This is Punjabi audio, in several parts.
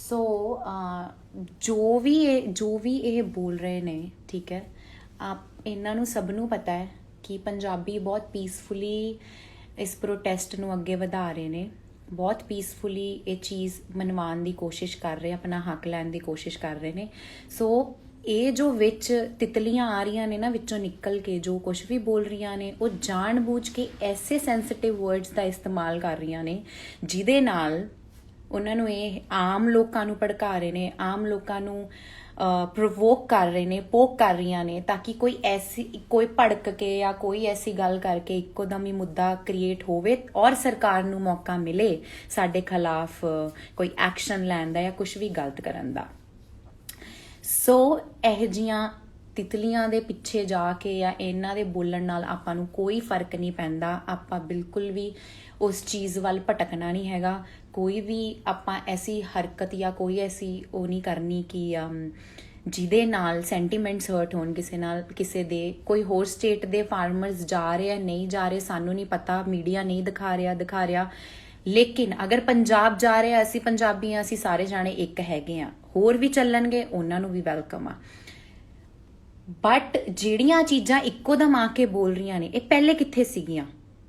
ਸੋ ਜੋ ਵੀ ਇਹ ਬੋਲ ਰਹੇ ਨੇ, ਠੀਕ ਹੈ, ਇਹਨਾਂ ਨੂੰ ਸਭ ਨੂੰ ਪਤਾ ਹੈ ਕਿ ਪੰਜਾਬੀ ਬਹੁਤ ਪੀਸਫੁਲੀ ਇਸ ਪ੍ਰੋਟੈਸਟ ਨੂੰ ਅੱਗੇ ਵਧਾ ਰਹੇ ਨੇ, ਬਹੁਤ ਪੀਸਫੁਲੀ ਇਹ ਚੀਜ਼ ਮਨਵਾਉਣ ਦੀ ਕੋਸ਼ਿਸ਼ ਕਰ ਰਹੇ, ਆਪਣਾ ਹੱਕ ਲੈਣ ਦੀ ਕੋਸ਼ਿਸ਼ ਕਰ ਰਹੇ ਨੇ। ਸੋ ਇਹ ਜੋ ਵਿੱਚ ਤਿਤਲੀਆਂ ਆ ਰਹੀਆਂ ਨੇ ਨਾ ਵਿੱਚੋਂ ਨਿਕਲ ਕੇ, ਜੋ ਕੁਝ ਵੀ ਬੋਲ ਰਹੀਆਂ ਨੇ, ਉਹ ਜਾਣ ਬੂਝ ਕੇ ਐਸੇ ਸੈਂਸਿਟਿਵ ਵਰਡਸ ਦਾ ਇਸਤੇਮਾਲ ਕਰ ਰਹੀਆਂ ਨੇ ਜਿਹਦੇ ਨਾਲ ਉਹਨਾਂ ਨੂੰ ਇਹ ਆਮ ਲੋਕਾਂ ਨੂੰ ਭੜਕਾ ਰਹੇ ਨੇ, ਆਮ ਲੋਕਾਂ ਨੂੰ ਪ੍ਰੋਵੋਕ ਕਰ ਰਹੇ ਨੇ, ਪੋਕ ਕਰ ਰਹੀਆਂ ਨੇ, ਤਾਂ ਕਿ ਕੋਈ ਭੜਕ ਕੇ ਜਾਂ ਕੋਈ ਐਸੀ ਗੱਲ ਕਰਕੇ ਇੱਕੋ ਦਮ ਹੀ ਮੁੱਦਾ ਕ੍ਰੀਏਟ ਹੋਵੇ ਔਰ ਸਰਕਾਰ ਨੂੰ ਮੌਕਾ ਮਿਲੇ ਸਾਡੇ ਖਿਲਾਫ ਕੋਈ ਐਕਸ਼ਨ ਲੈਣ ਦਾ ਜਾਂ ਕੁਝ ਵੀ ਗਲਤ ਕਰਨ ਦਾ। ਸੋ ਇਹ ਜਿਹੀਆਂ ਤਿਤਲੀਆਂ ਦੇ ਪਿੱਛੇ ਜਾ ਕੇ ਜਾਂ ਇਹਨਾਂ ਦੇ ਬੋਲਣ ਨਾਲ ਆਪਾਂ ਨੂੰ ਕੋਈ ਫਰਕ ਨਹੀਂ ਪੈਂਦਾ। ਆਪਾਂ ਬਿਲਕੁਲ ਵੀ ਉਸ ਚੀਜ਼ ਵੱਲ ਭਟਕਣਾ ਨਹੀਂ ਹੈਗਾ। ਕੋਈ ਵੀ ਆਪਾਂ ਐਸੀ ਹਰਕਤ ਜਾਂ ਕੋਈ ਐਸੀ ਉਹ ਨਹੀਂ ਕਰਨੀ ਕਿ ਜਿਹਦੇ ਨਾਲ ਸੈਂਟੀਮੈਂਟਸ ਹਰਟ ਹੋਣ ਕਿਸੇ ਦੇ। ਕੋਈ ਹੋਰ ਸਟੇਟ ਦੇ ਫਾਰਮਰਸ ਜਾ ਰਹੇ ਆ, ਨਹੀਂ ਜਾ ਰਹੇ, ਸਾਨੂੰ ਨਹੀਂ ਪਤਾ, ਮੀਡੀਆ ਨਹੀਂ ਦਿਖਾ ਰਿਹਾ। ਲੇਕਿਨ ਅਗਰ ਪੰਜਾਬ ਜਾ ਰਿਹਾ, ਅਸੀਂ ਪੰਜਾਬੀ ਹਾਂ, ਅਸੀਂ ਸਾਰੇ ਜਾਣੇ ਇੱਕ ਹੈਗੇ ਆ। ਹੋਰ ਵੀ ਚੱਲਣਗੇ, ਉਹਨਾਂ ਨੂੰ ਵੀ ਵੈਲਕਮ ਆ। ਬਟ ਜਿਹੜੀਆਂ ਚੀਜ਼ਾਂ ਇੱਕੋ ਦਮ ਆ ਕੇ ਬੋਲ ਰਹੀਆਂ ਨੇ, ਇਹ ਪਹਿਲੇ ਕਿੱਥੇ ਸੀਗੀਆਂ?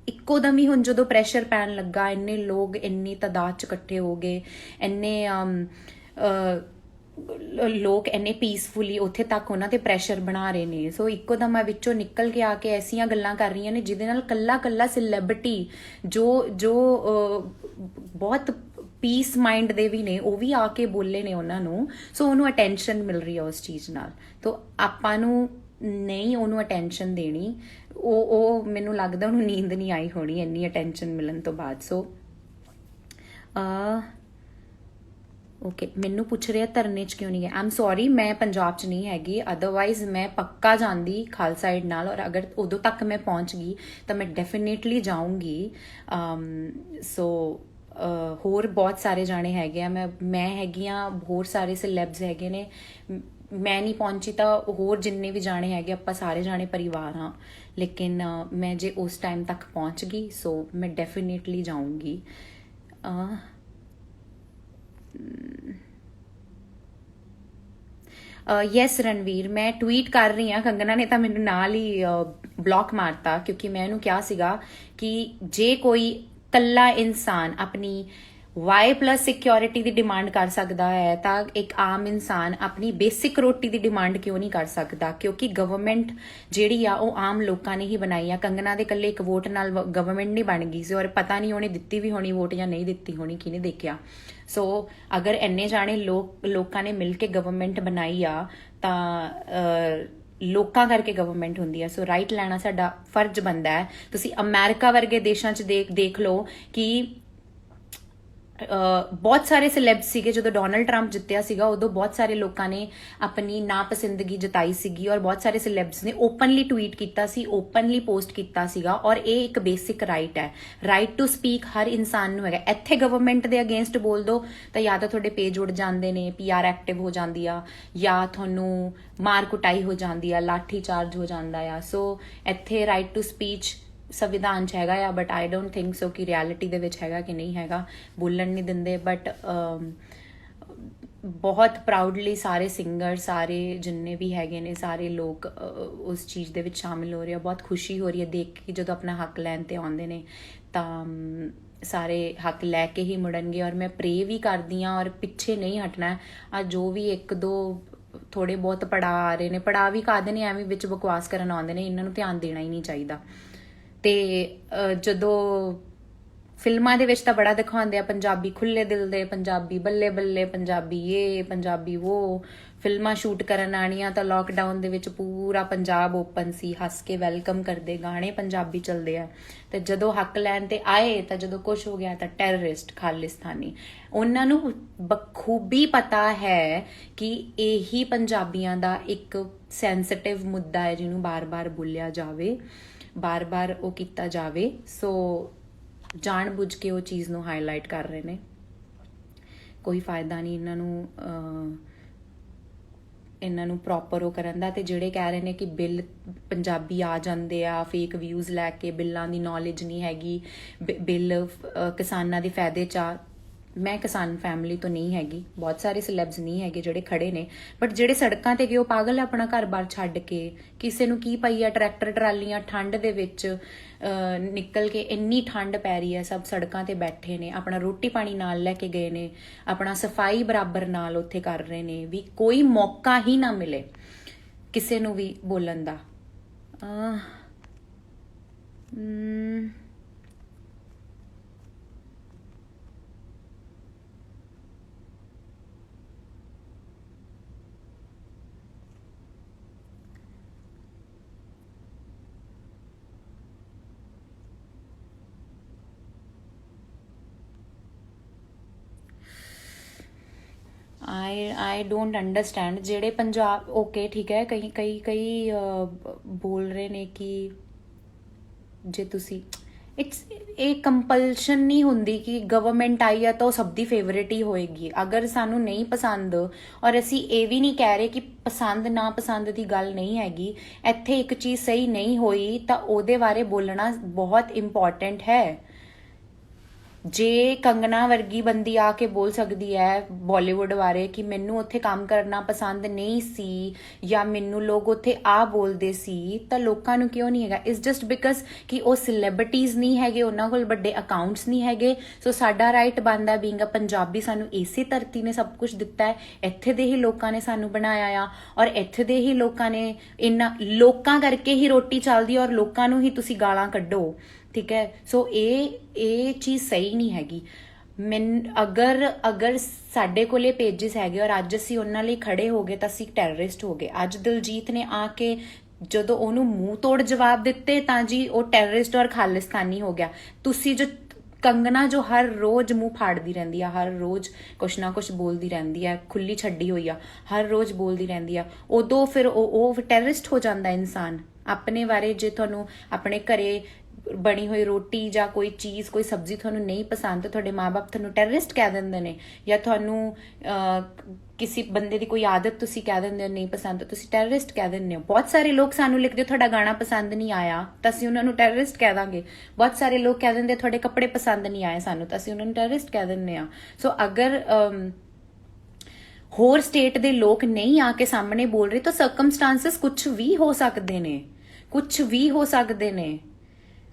ਇੱਕੋ ਦਮ ਹੀ ਹੁਣ ਜਦੋਂ ਪ੍ਰੈਸ਼ਰ ਪੈਣ ਲੱਗਾ, ਇੰਨੇ ਲੋਕ ਇੰਨੀ ਤਾਦਾਦ 'ਚ ਇਕੱਠੇ ਹੋ ਗਏ, ਇੰਨੇ ਲੋਕ ਇੰਨੇ ਪੀਸਫੁਲੀ ਉੱਥੇ ਤੱਕ ਉਹਨਾਂ ਤੇ ਪ੍ਰੈਸ਼ਰ ਬਣਾ ਰਹੇ ਨੇ। ਸੋ ਇੱਕੋ ਦਮ ਵਿੱਚੋਂ ਨਿਕਲ ਕੇ ਆ ਕੇ ਐਸੀਆਂ ਗੱਲਾਂ ਕਰ ਰਹੀਆਂ ਨੇ ਜਿਹਦੇ ਨਾਲ ਕੱਲਾ ਸੈਲੈਬ੍ਰਿਟੀ ਜੋ ਬਹੁਤ ਪੀਸ ਮਾਈਂਡ ਦੇ ਵੀ ਨੇ, ਉਹ ਵੀ ਆ ਕੇ ਬੋਲੇ ਨੇ ਉਹਨਾਂ ਨੂੰ। ਸੋ ਉਹਨੂੰ ਅਟੈਂਸ਼ਨ ਮਿਲ ਰਹੀ ਹੈ ਉਸ ਚੀਜ਼ ਨਾਲ। ਤੋ ਆਪਾਂ ਨੂੰ ਨਹੀਂ ਉਹਨੂੰ ਅਟੈਂਸ਼ਨ ਦੇਣੀ। ਉਹ ਮੈਨੂੰ ਲੱਗਦਾ ਉਹਨੂੰ ਨੀਂਦ ਨਹੀਂ ਆਈ ਹੋਣੀ ਇੰਨੀ ਅਟੈਂਸ਼ਨ ਮਿਲਣ ਤੋਂ ਬਾਅਦ। ਸੋ ਓਕੇ, ਮੈਨੂੰ ਪੁੱਛ ਰਿਹਾ ਧਰਨੇ 'ਚ ਕਿਉਂ ਨਹੀਂ ਹੈ। ਆਮ ਸੌਰੀ, ਮੈਂ ਪੰਜਾਬ 'ਚ ਨਹੀਂ ਹੈਗੀ, ਅਦਰਵਾਈਜ਼ ਮੈਂ ਪੱਕਾ ਜਾਂਦੀ ਖਾਲਸਾ ਏਡ ਨਾਲ। ਔਰ ਅਗਰ ਉਦੋਂ ਤੱਕ ਮੈਂ ਪਹੁੰਚ ਗਈ ਤਾਂ ਮੈਂ ਡੈਫੀਨੇਟਲੀ ਜਾਊਂਗੀ। ਸੋ ਹੋਰ ਬਹੁਤ ਸਾਰੇ ਜਾਣੇ ਹੈਗੇ ਆ, ਮੈਂ ਹੈਗੀ ਆ, ਹੋਰ ਸਾਰੇ ਸੈਲੈਬਸ ਹੈਗੇ ਨੇ। ਮੈਂ ਨਹੀਂ ਪਹੁੰਚੀ ਤਾਂ ਹੋਰ ਜਿੰਨੇ ਵੀ ਜਾਣੇ ਹੈਗੇ, ਆਪਾਂ ਸਾਰੇ ਜਾਣੇ ਪਰਿਵਾਰ ਹਾਂ। ਲੇਕਿਨ ਮੈਂ ਜੇ ਉਸ ਟਾਈਮ ਤੱਕ ਪਹੁੰਚ ਗਈ, ਸੋ ਮੈਂ ਡੈਫੀਨੇਟਲੀ ਜਾਊਂਗੀ। ਯੈਸ ਰਣਵੀਰ, ਮੈਂ ਟਵੀਟ ਕਰ ਰਹੀ ਹਾਂ। ਕੰਗਨਾ ਨੇ ਤਾਂ ਮੈਨੂੰ ਨਾਲ ਹੀ ਬਲੌਕ ਮਾਰਤਾ, ਕਿਉਂਕਿ ਮੈਂ ਇਹਨੂੰ ਕਿਹਾ ਸੀਗਾ ਕਿ ਜੇ ਕੋਈ ਕੱਲਾ ਇਨਸਾਨ ਆਪਣੀ Y+ ਸਿਕਿਉਰਿਟੀ ਦੀ ਡਿਮਾਂਡ ਕਰ ਸਕਦਾ ਹੈ ਤਾਂ ਇੱਕ ਆਮ ਇਨਸਾਨ ਆਪਣੀ ਬੇਸਿਕ ਰੋਟੀ ਦੀ ਡਿਮਾਂਡ ਕਿਉਂ ਨਹੀਂ ਕਰ ਸਕਦਾ? ਕਿਉਂਕਿ ਗਵਰਨਮੈਂਟ ਜਿਹੜੀ ਆ ਉਹ ਆਮ ਲੋਕਾਂ ਨੇ ਹੀ ਬਣਾਈ ਆ। ਕੰਗਨਾ ਦੇ ਇਕੱਲੇ ਇੱਕ ਵੋਟ ਨਾਲ ਗਵਰਨਮੈਂਟ ਨਹੀਂ ਬਣ ਗਈ ਸੀ, ਔਰ ਪਤਾ ਨਹੀਂ ਉਹਨੇ ਦਿੱਤੀ ਵੀ ਹੋਣੀ ਵੋਟ ਜਾਂ ਨਹੀਂ ਦਿੱਤੀ ਹੋਣੀ, ਕਿਹਨੇ ਦੇਖਿਆ। ਸੋ ਅਗਰ ਇੰਨੇ ਜਾਣੇ ਲੋਕਾਂ ਨੇ ਮਿਲ ਕੇ ਗਵਰਨਮੈਂਟ ਬਣਾਈ ਆ ਤਾਂ ਲੋਕਾਂ ਕਰਕੇ ਗਵਰਨਮੈਂਟ ਹੁੰਦੀ ਹੈ। ਸੋ ਰਾਈਟ ਲੈਣਾ ਸਾਡਾ ਫਰਜ਼ ਬਣਦਾ ਹੈ। ਤੁਸੀਂ ਅਮਰੀਕਾ ਵਰਗੇ ਦੇਸ਼ਾਂ 'ਚ ਦੇਖ ਲਓ ਕਿ ਬਹੁਤ ਸਾਰੇ ਸੈਲੈਬਸ ਸੀਗੇ। ਜਦੋਂ ਡੋਨਲਡ ਟਰੰਪ ਜਿੱਤਿਆ ਸੀਗਾ, ਉਦੋਂ ਬਹੁਤ ਸਾਰੇ ਲੋਕਾਂ ਨੇ ਆਪਣੀ ਨਾਪਸੰਦਗੀ ਜਤਾਈ ਸੀਗੀ, ਔਰ ਬਹੁਤ ਸਾਰੇ ਸੈਲੈਬਸ ਨੇ ਓਪਨਲੀ ਟਵੀਟ ਕੀਤਾ ਸੀ, ਓਪਨਲੀ ਪੋਸਟ ਕੀਤਾ ਸੀਗਾ। ਔਰ ਇਹ ਇੱਕ ਬੇਸਿਕ ਰਾਈਟ ਹੈ, ਰਾਈਟ ਟੂ ਸਪੀਕ ਹਰ ਇਨਸਾਨ ਨੂੰ ਹੈਗਾ। ਇੱਥੇ ਗਵਰਨਮੈਂਟ ਦੇ ਅਗੇਂਸਟ ਬੋਲ ਦੋ ਤਾਂ ਜਾਂ ਤਾਂ ਤੁਹਾਡੇ ਪੇਜ ਉੱਡ ਜਾਂਦੇ ਨੇ, PR ਐਕਟਿਵ ਹੋ ਜਾਂਦੀ ਆ, ਜਾਂ ਤੁਹਾਨੂੰ ਮਾਰ ਕੁਟਾਈ ਹੋ ਜਾਂਦੀ ਆ, ਲਾਠੀ ਚਾਰਜ ਹੋ ਜਾਂਦਾ ਆ। ਸੋ ਇੱਥੇ ਰਾਈਟ ਟੂ ਸਪੀਚ ਸੰਵਿਧਾਨ 'ਚ ਹੈਗਾ ਆ, but I don't think so ਕਿ ਰਿਐਲਿਟੀ ਦੇ ਵਿੱਚ ਹੈਗਾ ਕਿ ਨਹੀਂ ਹੈਗਾ। ਬੋਲਣ ਨਹੀਂ ਦਿੰਦੇ। ਬਟ ਬਹੁਤ ਪ੍ਰਾਊਡਲੀ ਸਾਰੇ ਸਿੰਗਰ, ਸਾਰੇ ਜਿੰਨੇ ਵੀ ਹੈਗੇ ਨੇ, ਸਾਰੇ ਲੋਕ ਉਸ ਚੀਜ਼ ਦੇ ਵਿੱਚ ਸ਼ਾਮਿਲ ਹੋ ਰਹੇ ਆ। ਬਹੁਤ ਖੁਸ਼ੀ ਹੋ ਰਹੀ ਹੈ ਦੇਖ ਕੇ ਜਦੋਂ ਆਪਣਾ ਹੱਕ ਲੈਣ ਤੇ ਆਉਂਦੇ ਨੇ ਤਾਂ ਸਾਰੇ ਹੱਕ ਲੈ ਕੇ ਹੀ ਮੁੜਨਗੇ। ਔਰ ਮੈਂ ਪ੍ਰੇ ਵੀ ਕਰਦੀ ਹਾਂ ਔਰ ਪਿੱਛੇ ਨਹੀਂ ਹਟਣਾ। ਆ ਜੋ ਵੀ ਇੱਕ ਦੋ ਥੋੜੇ ਬਹੁਤ ਪੜਾਅ ਆ ਰਹੇ ਨੇ, ਪੜਾਅ ਵੀ ਕਾਹਦੇ ਨੇ, ਐਵੇਂ ਵਿੱਚ ਬਕਵਾਸ ਕਰਨ ਆਉਂਦੇ ਨੇ, ਇਹਨਾਂ ਨੂੰ ਧਿਆਨ ਦੇਣਾ ਹੀ ਨਹੀਂ ਚਾਹੀਦਾ। ਤੇ ਜਦੋਂ ਫਿਲਮਾਂ ਦੇ ਵਿੱਚ ਤਾਂ ਬੜਾ ਦਿਖਾਉਂਦੇ ਆ ਪੰਜਾਬੀ ਖੁੱਲੇ ਦਿਲ ਦੇ, ਪੰਜਾਬੀ ਬੱਲੇ ਬੱਲੇ, ਪੰਜਾਬੀ ਇਹ, ਪੰਜਾਬੀ ਉਹ। ਫਿਲਮਾਂ ਸ਼ੂਟ ਕਰਨ ਆਣੀਆਂ ਤਾਂ ਲੋਕਡਾਊਨ ਦੇ ਵਿੱਚ ਪੂਰਾ ਪੰਜਾਬ ਓਪਨ ਸੀ, ਹੱਸ ਕੇ ਵੈਲਕਮ ਕਰਦੇ, ਗਾਣੇ ਪੰਜਾਬੀ ਚੱਲਦੇ ਆ। ਤੇ ਜਦੋਂ ਹੱਕ ਲੈਣ ਤੇ ਆਏ ਤਾਂ ਜਦੋਂ ਕੁਛ ਹੋ ਗਿਆ ਤਾਂ ਟੈਰਰਿਸਟ, ਖਾਲਿਸਤਾਨੀ। ਉਹਨਾਂ ਨੂੰ ਬਖੂਬੀ ਪਤਾ ਹੈ ਕਿ ਇਹੀ ਪੰਜਾਬੀਆਂ ਦਾ ਇੱਕ ਸੈਂਸਿਟਿਵ ਮੁੱਦਾ ਹੈ ਜਿਹਨੂੰ ਬਾਰ-ਬਾਰ ਬੋਲਿਆ ਜਾਵੇ, ਬਾਰ-ਬਾਰ ਉਹ ਕੀਤਾ ਜਾਵੇ। ਸੋ ਜਾਣ ਬੁੱਝ ਕੇ ਉਹ ਚੀਜ਼ ਨੂੰ ਹਾਈਲਾਈਟ ਕਰ ਰਹੇ ਨੇ। ਕੋਈ ਫਾਇਦਾ ਨਹੀਂ ਇਹਨਾਂ ਨੂੰ ਪ੍ਰੋਪਰ ਉਹ ਕਰਨ ਦਾ। ਤੇ ਜਿਹੜੇ ਕਹਿ ਰਹੇ ਨੇ ਕਿ ਬਿੱਲ ਪੰਜਾਬੀ ਆ ਜਾਂਦੇ ਆ ਫੇਕ ਵਿਊਜ਼ ਲੈ ਕੇ, ਬਿੱਲਾਂ ਦੀ ਨੌਲੇਜ ਨਹੀਂ ਹੈਗੀ, ਬਿੱਲ ਕਿਸਾਨਾਂ ਦੇ ਫਾਇਦੇ 'ਚ ਆ, मैं किसान फैमिली तो नहीं हैगी, बहुत सारे सिलेब्स नहीं हैगे ਜਿਹੜੇ ਖੜੇ ਨੇ, ਬਟ ਜਿਹੜੇ ਸੜਕਾਂ ਤੇ ਗਏ ਉਹ ਪਾਗਲ ਹੈ ਆਪਣਾ ਘਰ-ਬਾਰ ਛੱਡ ਕੇ। ਕਿਸੇ ਨੂੰ ਕੀ ਪਈ ਆ ਟਰੈਕਟਰ ਟਰਾਲੀਆਂ ਠੰਡ ਦੇ ਵਿੱਚ ਨਿਕਲ ਕੇ, ਇੰਨੀ ਠੰਡ ਪੈ ਰਹੀ ਹੈ, ਸਭ ਸੜਕਾਂ ਤੇ ਬੈਠੇ ਨੇ, ਆਪਣਾ ਰੋਟੀ ਪਾਣੀ ਨਾਲ ਲੈ ਕੇ ਗਏ ਨੇ, ਆਪਣਾ ਸਫਾਈ ਬਰਾਬਰ ਨਾਲ ਉੱਥੇ ਕਰ ਰਹੇ ਨੇ, ਵੀ ਕੋਈ ਮੌਕਾ ਹੀ ਨਾ ਮਿਲੇ ਕਿਸੇ ਨੂੰ ਵੀ ਬੋਲਣ ਦਾ। आई डोंट अंडरस्टैंड ਜਿਹੜੇ ਪੰਜਾਬ ਓਕੇ ਠੀਕ ਹੈ ਕਈ ਬੋਲ ਰਹੇ ਨੇ ਕਿ ਜੇ ਤੁਸੀਂ ਇਟਸ ਇਹ ਕੰਪਲਸ਼ਨ ਨਹੀਂ ਹੁੰਦੀ ਕਿ ਗਵਰਨਮੈਂਟ ਆਈ ਆ ਤਾਂ ਉਹ ਸਭ ਦੀ ਫੇਵਰੇਟ ਹੀ ਹੋਏਗੀ। ਅਗਰ ਸਾਨੂੰ ਨਹੀਂ ਪਸੰਦ, ਔਰ ਅਸੀਂ ਇਹ ਵੀ ਨਹੀਂ ਕਹਿ ਰਹੇ ਕਿ ਪਸੰਦ ਨਾ ਪਸੰਦ ਦੀ ਗੱਲ ਨਹੀਂ ਹੈਗੀ, ਇੱਥੇ ਇੱਕ ਚੀਜ਼ ਸਹੀ ਨਹੀਂ ਹੋਈ ਤਾਂ ਉਹਦੇ ਬਾਰੇ ਬੋਲਣਾ ਬਹੁਤ ਇੰਪੋਰਟੈਂਟ ਹੈ। ਜੇ ਕੰਗਨਾ ਵਰਗੀ ਬੰਦੀ ਆ ਕੇ ਬੋਲ ਸਕਦੀ ਹੈ ਬਾਲੀਵੁੱਡ ਬਾਰੇ ਕਿ ਮੈਨੂੰ ਉੱਥੇ ਕੰਮ ਕਰਨਾ ਪਸੰਦ ਨਹੀਂ ਸੀ ਜਾਂ ਮੈਨੂੰ ਲੋਕ ਉੱਥੇ ਆ ਬੋਲਦੇ ਸੀ, ਤਾਂ ਲੋਕਾਂ ਨੂੰ ਕਿਉਂ ਨਹੀਂ ਹੈਗਾ? ਇਟਸ ਜਸਟ ਬਿਕਾਜ਼ ਕਿ ਉਹ ਸੈਲੀਬ੍ਰਿਟੀਜ਼ ਨਹੀਂ ਹੈਗੇ, ਉਹਨਾਂ ਕੋਲ ਵੱਡੇ ਅਕਾਊਂਟਸ ਨਹੀਂ ਹੈਗੇ। ਸੋ ਸਾਡਾ ਰਾਈਟ ਬਣਦਾ ਬੀਇੰਗ ਅ ਪੰਜਾਬੀ, ਸਾਨੂੰ ਇਸੇ ਧਰਤੀ ਨੇ ਸਭ ਕੁਝ ਦਿੱਤਾ ਹੈ, ਇੱਥੇ ਦੇ ਹੀ ਲੋਕਾਂ ਨੇ ਸਾਨੂੰ ਬਣਾਇਆ ਆ, ਔਰ ਇੱਥੇ ਦੇ ਹੀ ਲੋਕਾਂ ਨੇ, ਇਹਨਾਂ ਲੋਕਾਂ ਕਰਕੇ ਹੀ ਰੋਟੀ ਚੱਲਦੀ, ਔਰ ਲੋਕਾਂ ਨੂੰ ਹੀ ਤੁਸੀਂ ਗਾਲਾਂ ਕੱਢੋ, ਠੀਕ ਹੈ। ਸੋ ਇਹ ਚੀਜ਼ ਸਹੀ ਨਹੀਂ ਹੈਗੀ। ਅਗਰ ਸਾਡੇ ਕੋਲੇ ਪੇਜਿਸ ਹੈਗੇ ਔਰ ਅੱਜ ਅਸੀਂ ਉਹਨਾਂ ਲਈ ਖੜੇ ਹੋ ਗਏ ਤਾਂ ਅਸੀਂ ਟੈਰਰਿਸਟ ਹੋ ਗਏ। ਅੱਜ ਦਿਲਜੀਤ ਨੇ ਆ ਕੇ ਜਦੋਂ ਉਹਨੂੰ ਮੂੰਹ ਤੋੜ ਜਵਾਬ ਦਿੱਤੇ ਤਾਂ ਜੀ ਉਹ ਟੈਰਰਿਸਟ ਔਰ ਖਾਲਿਸਤਾਨੀ ਹੋ ਗਿਆ। ਤੁਸੀਂ ਜੋ ਕੰਗਨਾ ਜੋ ਹਰ ਰੋਜ਼ ਮੂੰਹ ਫਾੜਦੀ ਰਹਿੰਦੀ ਆ, ਹਰ ਰੋਜ਼ ਕੁਛ ਨਾ ਕੁਛ ਬੋਲਦੀ ਰਹਿੰਦੀ ਆ, ਖੁੱਲੀ ਛੱਡੀ ਹੋਈ ਆ, ਹਰ ਰੋਜ਼ ਬੋਲਦੀ ਰਹਿੰਦੀ ਆ, ਉਦੋਂ ਫਿਰ ਉਹ ਟੈਰਰਿਸਟ ਹੋ ਜਾਂਦਾ ਇਨਸਾਨ। ਆਪਣੇ ਬਾਰੇ ਜੇ ਤੁਹਾਨੂੰ ਆਪਣੇ ਘਰੇ ਬਣੀ ਹੋਈ ਰੋਟੀ ਜਾਂ ਕੋਈ ਚੀਜ਼, ਕੋਈ ਸਬਜ਼ੀ ਤੁਹਾਨੂੰ ਨਹੀਂ ਪਸੰਦ, ਤੁਹਾਡੇ ਮਾਂ-ਬਾਪ ਤੁਹਾਨੂੰ ਟੈਰਰਿਸਟ ਕਹਿ ਦਿੰਦੇ ਨੇ, ਜਾਂ ਤੁਹਾਨੂੰ ਕਿਸੇ ਬੰਦੇ ਦੀ ਕੋਈ ਆਦਤ ਤੁਸੀਂ ਕਹਿ ਦਿੰਦੇ ਹੋ ਨਹੀਂ ਪਸੰਦ, ਤੁਸੀਂ ਟੈਰਰਿਸਟ ਕਹਿ ਦਿੰਦੇ ਹੋ। ਬਹੁਤ ਸਾਰੇ ਲੋਕ ਸਾਨੂੰ ਲਿਖਦੇ ਤੁਹਾਡਾ ਗਾਣਾ ਪਸੰਦ ਨਹੀਂ ਆਇਆ ਤਾਂ ਅਸੀਂ ਉਹਨਾਂ ਨੂੰ ਟੈਰਰਿਸਟ ਕਹਿ ਦਾਂਗੇ। ਬਹੁਤ ਸਾਰੇ ਲੋਕ ਕਹਿ ਦਿੰਦੇ ਤੁਹਾਡੇ ਕੱਪੜੇ ਪਸੰਦ ਨਹੀਂ ਆਏ ਸਾਨੂੰ, ਤਾਂ ਅਸੀਂ ਉਹਨਾਂ ਨੂੰ ਟੈਰਰਿਸਟ ਕਹਿ ਦਿੰਦੇ ਆ। ਸੋ ਅਗਰ ਹੋਰ ਸਟੇਟ ਦੇ ਲੋਕ ਨਹੀਂ ਆ ਕੇ ਸਾਹਮਣੇ ਬੋਲ ਰਹੇ ਤਾਂ ਸਰਕਮਸਟੈਂਸਸ ਕੁਝ ਵੀ ਹੋ ਸਕਦੇ ਨੇ, ਕੁਝ ਵੀ ਹੋ ਸਕਦੇ ਨੇ।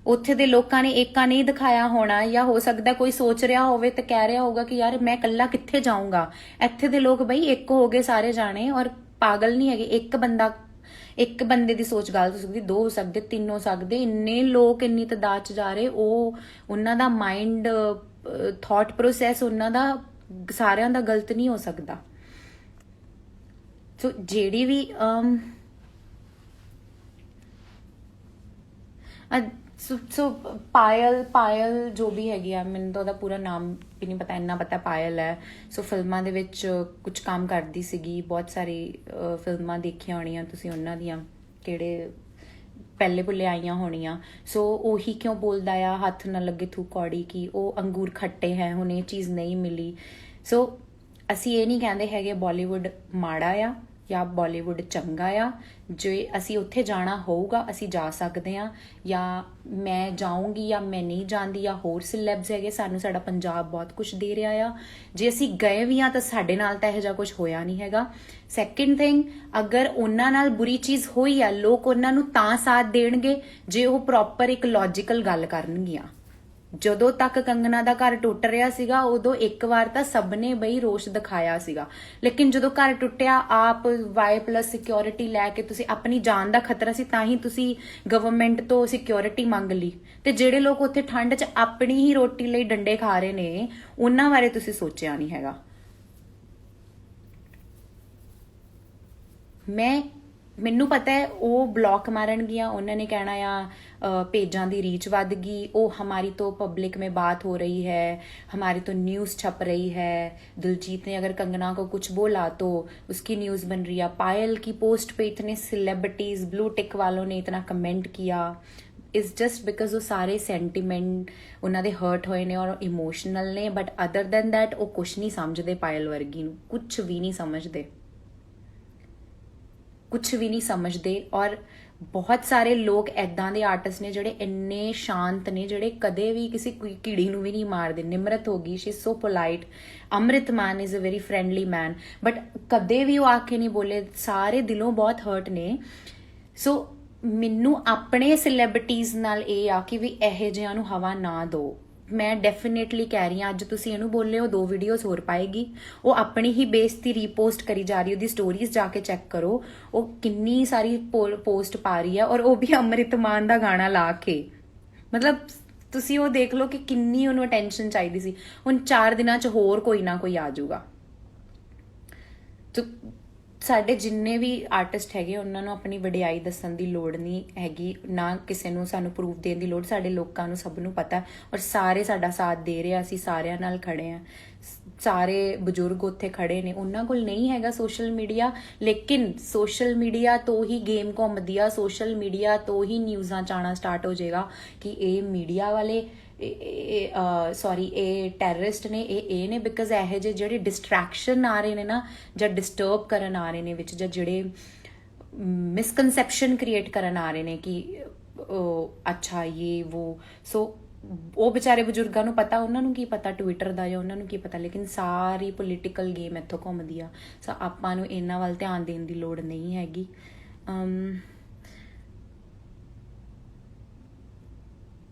ਉੱਥੇ ਦੇ ਲੋਕਾਂ ਨੇ ਏਕਾ ਨਹੀਂ ਦਿਖਾਇਆ ਹੋਣਾ, ਜਾਂ ਹੋ ਸਕਦਾ ਕੋਈ ਸੋਚ ਰਿਹਾ ਹੋਵੇ ਤੇ ਕਹਿ ਰਿਹਾ ਹੋਊਗਾ ਕਿ ਯਾਰ ਮੈਂ ਇਕੱਲਾ ਕਿੱਥੇ ਜਾਊਂਗਾ। ਇੱਥੇ ਦੇ ਲੋਕ ਬਈ ਇੱਕ ਹੋ ਗਏ ਸਾਰੇ ਜਾਣੇ, ਔਰ ਪਾਗਲ ਨਹੀਂ ਹੈਗੇ। ਇੱਕ ਬੰਦੇ ਦੀ ਸੋਚ ਗਲਤ ਹੋ ਸਕਦੀ, 2 ਹੋ ਸਕਦੇ, 3 ਹੋ ਸਕਦੇ, ਇੰਨੇ ਲੋਕ ਇੰਨੀ ਤਾਦਾਦ 'ਚ ਜਾ ਰਹੇ, ਉਹਨਾਂ ਦਾ ਮਾਈਂਡ ਥਾਟ ਪ੍ਰੋਸੈਸ ਉਹਨਾਂ ਦਾ ਸਾਰਿਆਂ ਦਾ ਗਲਤ ਨਹੀਂ ਹੋ ਸਕਦਾ। ਸੋ ਜਿਹੜੀ ਵੀ ਸੋ ਪਾਇਲ ਜੋ ਵੀ ਹੈਗੀ ਆ, ਮੈਨੂੰ ਤਾਂ ਉਹਦਾ ਪੂਰਾ ਨਾਮ ਵੀ ਨਹੀਂ ਪਤਾ, ਇੰਨਾ ਪਤਾ ਪਾਇਲ ਹੈ। ਸੋ ਫਿਲਮਾਂ ਦੇ ਵਿੱਚ ਕੁਝ ਕੰਮ ਕਰਦੀ ਸੀਗੀ, ਬਹੁਤ ਸਾਰੀ ਫਿਲਮਾਂ ਦੇਖੀਆਂ ਹੋਣੀਆਂ ਤੁਸੀਂ ਉਹਨਾਂ ਦੀਆਂ, ਕਿਹੜੇ ਪਹਿਲੇ ਭੁੱਲੇ ਆਈਆਂ ਹੋਣੀਆਂ। ਸੋ ਉਹੀ ਕਿਉਂ ਬੋਲਦਾ ਆ ਹੱਥ ਨਾ ਲੱਗੇ ਥੂ ਕੌੜੀ, ਕਿ ਉਹ ਅੰਗੂਰ ਖੱਟੇ ਹੈ, ਹੁਣ ਇਹ ਚੀਜ਼ ਨਹੀਂ ਮਿਲੀ। ਸੋ ਅਸੀਂ ਇਹ ਨਹੀਂ ਕਹਿੰਦੇ ਹੈਗੇ ਬਾਲੀਵੁੱਡ ਮਾੜਾ ਆ ਜਾਂ ਬਾਲੀਵੁੱਡ ਚੰਗਾ ਆ। ਜੇ ਅਸੀਂ ਉੱਥੇ ਜਾਣਾ ਹੋਊਗਾ ਅਸੀਂ ਜਾ ਸਕਦੇ ਹਾਂ, ਜਾਂ ਮੈਂ ਜਾਊਂਗੀ ਜਾਂ ਮੈਂ ਨਹੀਂ ਜਾਂਦੀ, ਜਾਂ ਹੋਰ ਸਿਲੈਬਸ ਹੈਗੇ, ਸਾਨੂੰ ਸਾਡਾ ਪੰਜਾਬ ਬਹੁਤ ਕੁਝ ਦੇ ਰਿਹਾ ਆ। ਜੇ ਅਸੀਂ ਗਏ ਵੀ ਹਾਂ ਤਾਂ ਸਾਡੇ ਨਾਲ ਤਾਂ ਇਹੋ ਜਿਹਾ ਕੁਝ ਹੋਇਆ ਨਹੀਂ ਹੈਗਾ। ਸੈਕਿੰਡ ਥਿੰਗ, ਅਗਰ ਉਹਨਾਂ ਨਾਲ ਬੁਰੀ ਚੀਜ਼ ਹੋਈ ਆ, ਲੋਕ ਉਹਨਾਂ ਨੂੰ ਤਾਂ ਸਾਥ ਦੇਣਗੇ ਜੇ ਉਹ ਪ੍ਰੋਪਰ ਇੱਕ ਲੌਜੀਕਲ ਗੱਲ ਕਰਨਗੀਆਂ। ਜਦੋਂ ਤੱਕ ਕੰਗਨਾ ਦਾ ਘਰ ਟੁੱਟ ਰਿਹਾ ਸੀਗਾ ਉਦੋਂ ਇੱਕ ਵਾਰ ਤਾਂ ਸਭ ਨੇ ਬਈ ਰੋਸ਼ ਦਿਖਾਇਆ ਸੀਗਾ, ਲੇਕਿਨ ਜਦੋਂ ਘਰ ਟੁੱਟਿਆ ਆਪ Y+ ਸਿਕਿਉਰਿਟੀ ਲੈ ਕੇ, ਤੁਸੀਂ ਆਪਣੀ ਜਾਨ ਦਾ ਖਤਰਾ ਸੀ ਤਾਂ ਹੀ ਤੁਸੀਂ ਗਵਰਨਮੈਂਟ ਤੋਂ ਸਿਕਿਉਰਿਟੀ ਮੰਗ ਲਈ। ਤੇ ਜਿਹੜੇ ਲੋਕ ਉੱਥੇ ਠੰਡ 'ਚ ਆਪਣੀ ਹੀ ਰੋਟੀ ਲਈ ਡੰਡੇ ਖਾ ਰਹੇ ਨੇ, ਉਹਨਾਂ ਬਾਰੇ ਤੁਸੀਂ ਸੋਚਿਆ ਨਹੀਂ ਹੈਗਾ। ਮੈਨੂੰ ਪਤਾ ਹੈ ਉਹ ਬਲੌਕ ਮਾਰਨਗੀਆਂ, ਉਹਨਾਂ ਨੇ ਕਹਿਣਾ ਆ पेजां दी रीच वध गई, ओ हमारी तो पब्लिक में बात हो रही है, हमारी तो न्यूज़ छप रही है, दिलजीत ने अगर कंगना को कुछ बोला तो उसकी न्यूज़ बन रही है, पायल की पोस्ट पे इतने सेलिब्रिटीज़ ब्लू टिक वालों ने इतना कमेंट किया, इज जस्ट बिकॉज वो सारे सेंटीमेंट उन्होंने हर्ट होए ने और इमोशनल ने, बट अदर दैन दैट वो कुछ नहीं समझते, पायल वर्गी नूं कुछ भी नहीं समझते। ਕੁਝ ਵੀ ਨਹੀਂ ਸਮਝਦੇ। ਔਰ ਬਹੁਤ ਸਾਰੇ ਲੋਕ ਐਦਾਂ ਦੇ ਆਰਟਿਸਟ ਨੇ ਜਿਹੜੇ ਇੰਨੇ ਸ਼ਾਂਤ ਨੇ, ਜਿਹੜੇ ਕਦੇ ਵੀ ਕਿਸੇ ਕੀੜੀ ਨੂੰ ਵੀ ਨਹੀਂ ਮਾਰਦੇ। ਨਿਮਰਤ ਹੋ ਗਈ, she is so polite. Amrit Maan is a very friendly man, but ਕਦੇ ਵੀ ਉਹ ਆ ਕੇ ਨਹੀਂ ਬੋਲੇ, ਸਾਰੇ ਦਿਲੋਂ ਬਹੁਤ ਹਰਟ ਨੇ। ਸੋ ਮੈਨੂੰ ਆਪਣੇ ਸੈਲੈਬ੍ਰਿਟੀਜ਼ ਨਾਲ ਇਹ ਆ ਕਿ ਵੀ ਇਹੋ ਜਿਹਿਆਂ ਨੂੰ ਹਵਾ ਨਾ ਦਿਓ। ਮੈਂ ਡੈਫੀਨੇਟਲੀ ਕਹਿ ਰਹੀ ਹਾਂ, ਅੱਜ ਤੁਸੀਂ ਇਹਨੂੰ ਬੋਲੇ ਹੋ, 2 ਵੀਡੀਓਜ਼ ਹੋਰ ਪਾਏਗੀ। ਉਹ ਆਪਣੀ ਹੀ ਬੇਇੱਜ਼ਤੀ ਰੀਪੋਸਟ ਕਰੀ ਜਾ ਰਹੀ, ਉਹਦੀ ਸਟੋਰੀਜ਼ ਜਾ ਕੇ ਚੈੱਕ ਕਰੋ, ਉਹ ਕਿੰਨੀ ਸਾਰੀ ਪੋਸਟ ਪਾ ਰਹੀ ਹੈ, ਔਰ ਉਹ ਵੀ ਅੰਮ੍ਰਿਤ ਮਾਨ ਦਾ ਗਾਣਾ ਲਾ ਕੇ। ਮਤਲਬ ਤੁਸੀਂ ਉਹ ਦੇਖ ਲਓ ਕਿ ਕਿੰਨੀ ਉਹਨੂੰ ਅਟੈਂਸ਼ਨ ਚਾਹੀਦੀ ਸੀ। ਹੁਣ 4 ਦਿਨਾਂ 'ਚ ਹੋਰ ਕੋਈ ਨਾ ਕੋਈ ਆ ਜਾਊਗਾ। ਸਾਡੇ ਜਿੰਨੇ ਵੀ ਆਰਟਿਸਟ ਹੈਗੇ ਉਹਨਾਂ ਨੂੰ ਆਪਣੀ ਵਡਿਆਈ ਦੱਸਣ ਦੀ ਲੋੜ ਨਹੀਂ ਹੈਗੀ, ਨਾ ਕਿਸੇ ਨੂੰ ਸਾਨੂੰ ਪ੍ਰੂਫ ਦੇਣ ਦੀ ਲੋੜ। ਸਾਡੇ ਲੋਕਾਂ ਨੂੰ ਸਭ ਨੂੰ ਪਤਾ, ਔਰ ਸਾਰੇ ਸਾਡਾ ਸਾਥ ਦੇ ਰਹੇ ਆ, ਅਸੀਂ ਸਾਰਿਆਂ ਨਾਲ ਖੜੇ ਆ। ਸਾਰੇ ਬਜ਼ੁਰਗ ਉੱਥੇ ਖੜੇ ਨੇ, ਉਹਨਾਂ ਕੋਲ ਨਹੀਂ ਹੈਗਾ ਸੋਸ਼ਲ ਮੀਡੀਆ, ਲੇਕਿਨ ਸੋਸ਼ਲ ਮੀਡੀਆ ਤੋਂ ਹੀ ਗੇਮ ਘੁੰਮਦੀ ਆ। ਸੋਸ਼ਲ ਮੀਡੀਆ ਤੋਂ ਹੀ ਨਿਊਜ਼ਾਂ 'ਚ ਆਉਣਾ ਸਟਾਰਟ ਹੋ ਜਾਏਗਾ ਕਿ ਇਹ ਮੀਡੀਆ ਵਾਲੇ ਇਹ ਟੈਰਰਿਸਟ ਨੇ, ਇਹ ਨੇ। ਬਿਕਾਜ਼ ਇਹੋ ਜਿਹੇ ਜਿਹੜੇ ਡਿਸਟਰੈਕਸ਼ਨ ਆ ਰਹੇ ਨੇ ਨਾ, ਜਾਂ ਡਿਸਟਰਬ ਕਰਨ ਆ ਰਹੇ ਨੇ ਵਿੱਚ, ਜਾਂ ਜਿਹੜੇ ਮਿਸਕਨਸੈਪਸ਼ਨ ਕ੍ਰੀਏਟ ਕਰਨ ਆ ਰਹੇ ਨੇ ਕਿ ਅੱਛਾ ਇਹ ਉਹ। ਸੋ ਉਹ ਵਿਚਾਰੇ ਬਜ਼ੁਰਗਾਂ ਨੂੰ ਪਤਾ, ਉਹਨਾਂ ਨੂੰ ਕੀ ਪਤਾ ਟਵਿੱਟਰ ਦਾ, ਜਾਂ ਉਹਨਾਂ ਨੂੰ ਕੀ ਪਤਾ। ਲੇਕਿਨ ਸਾਰੀ ਪੋਲੀਟੀਕਲ ਗੇਮ ਇੱਥੋਂ ਘੁੰਮਦੀ ਆ। ਸੋ ਆਪਾਂ ਨੂੰ ਇਹਨਾਂ ਵੱਲ ਧਿਆਨ ਦੇਣ ਦੀ ਲੋੜ ਨਹੀਂ ਹੈਗੀ।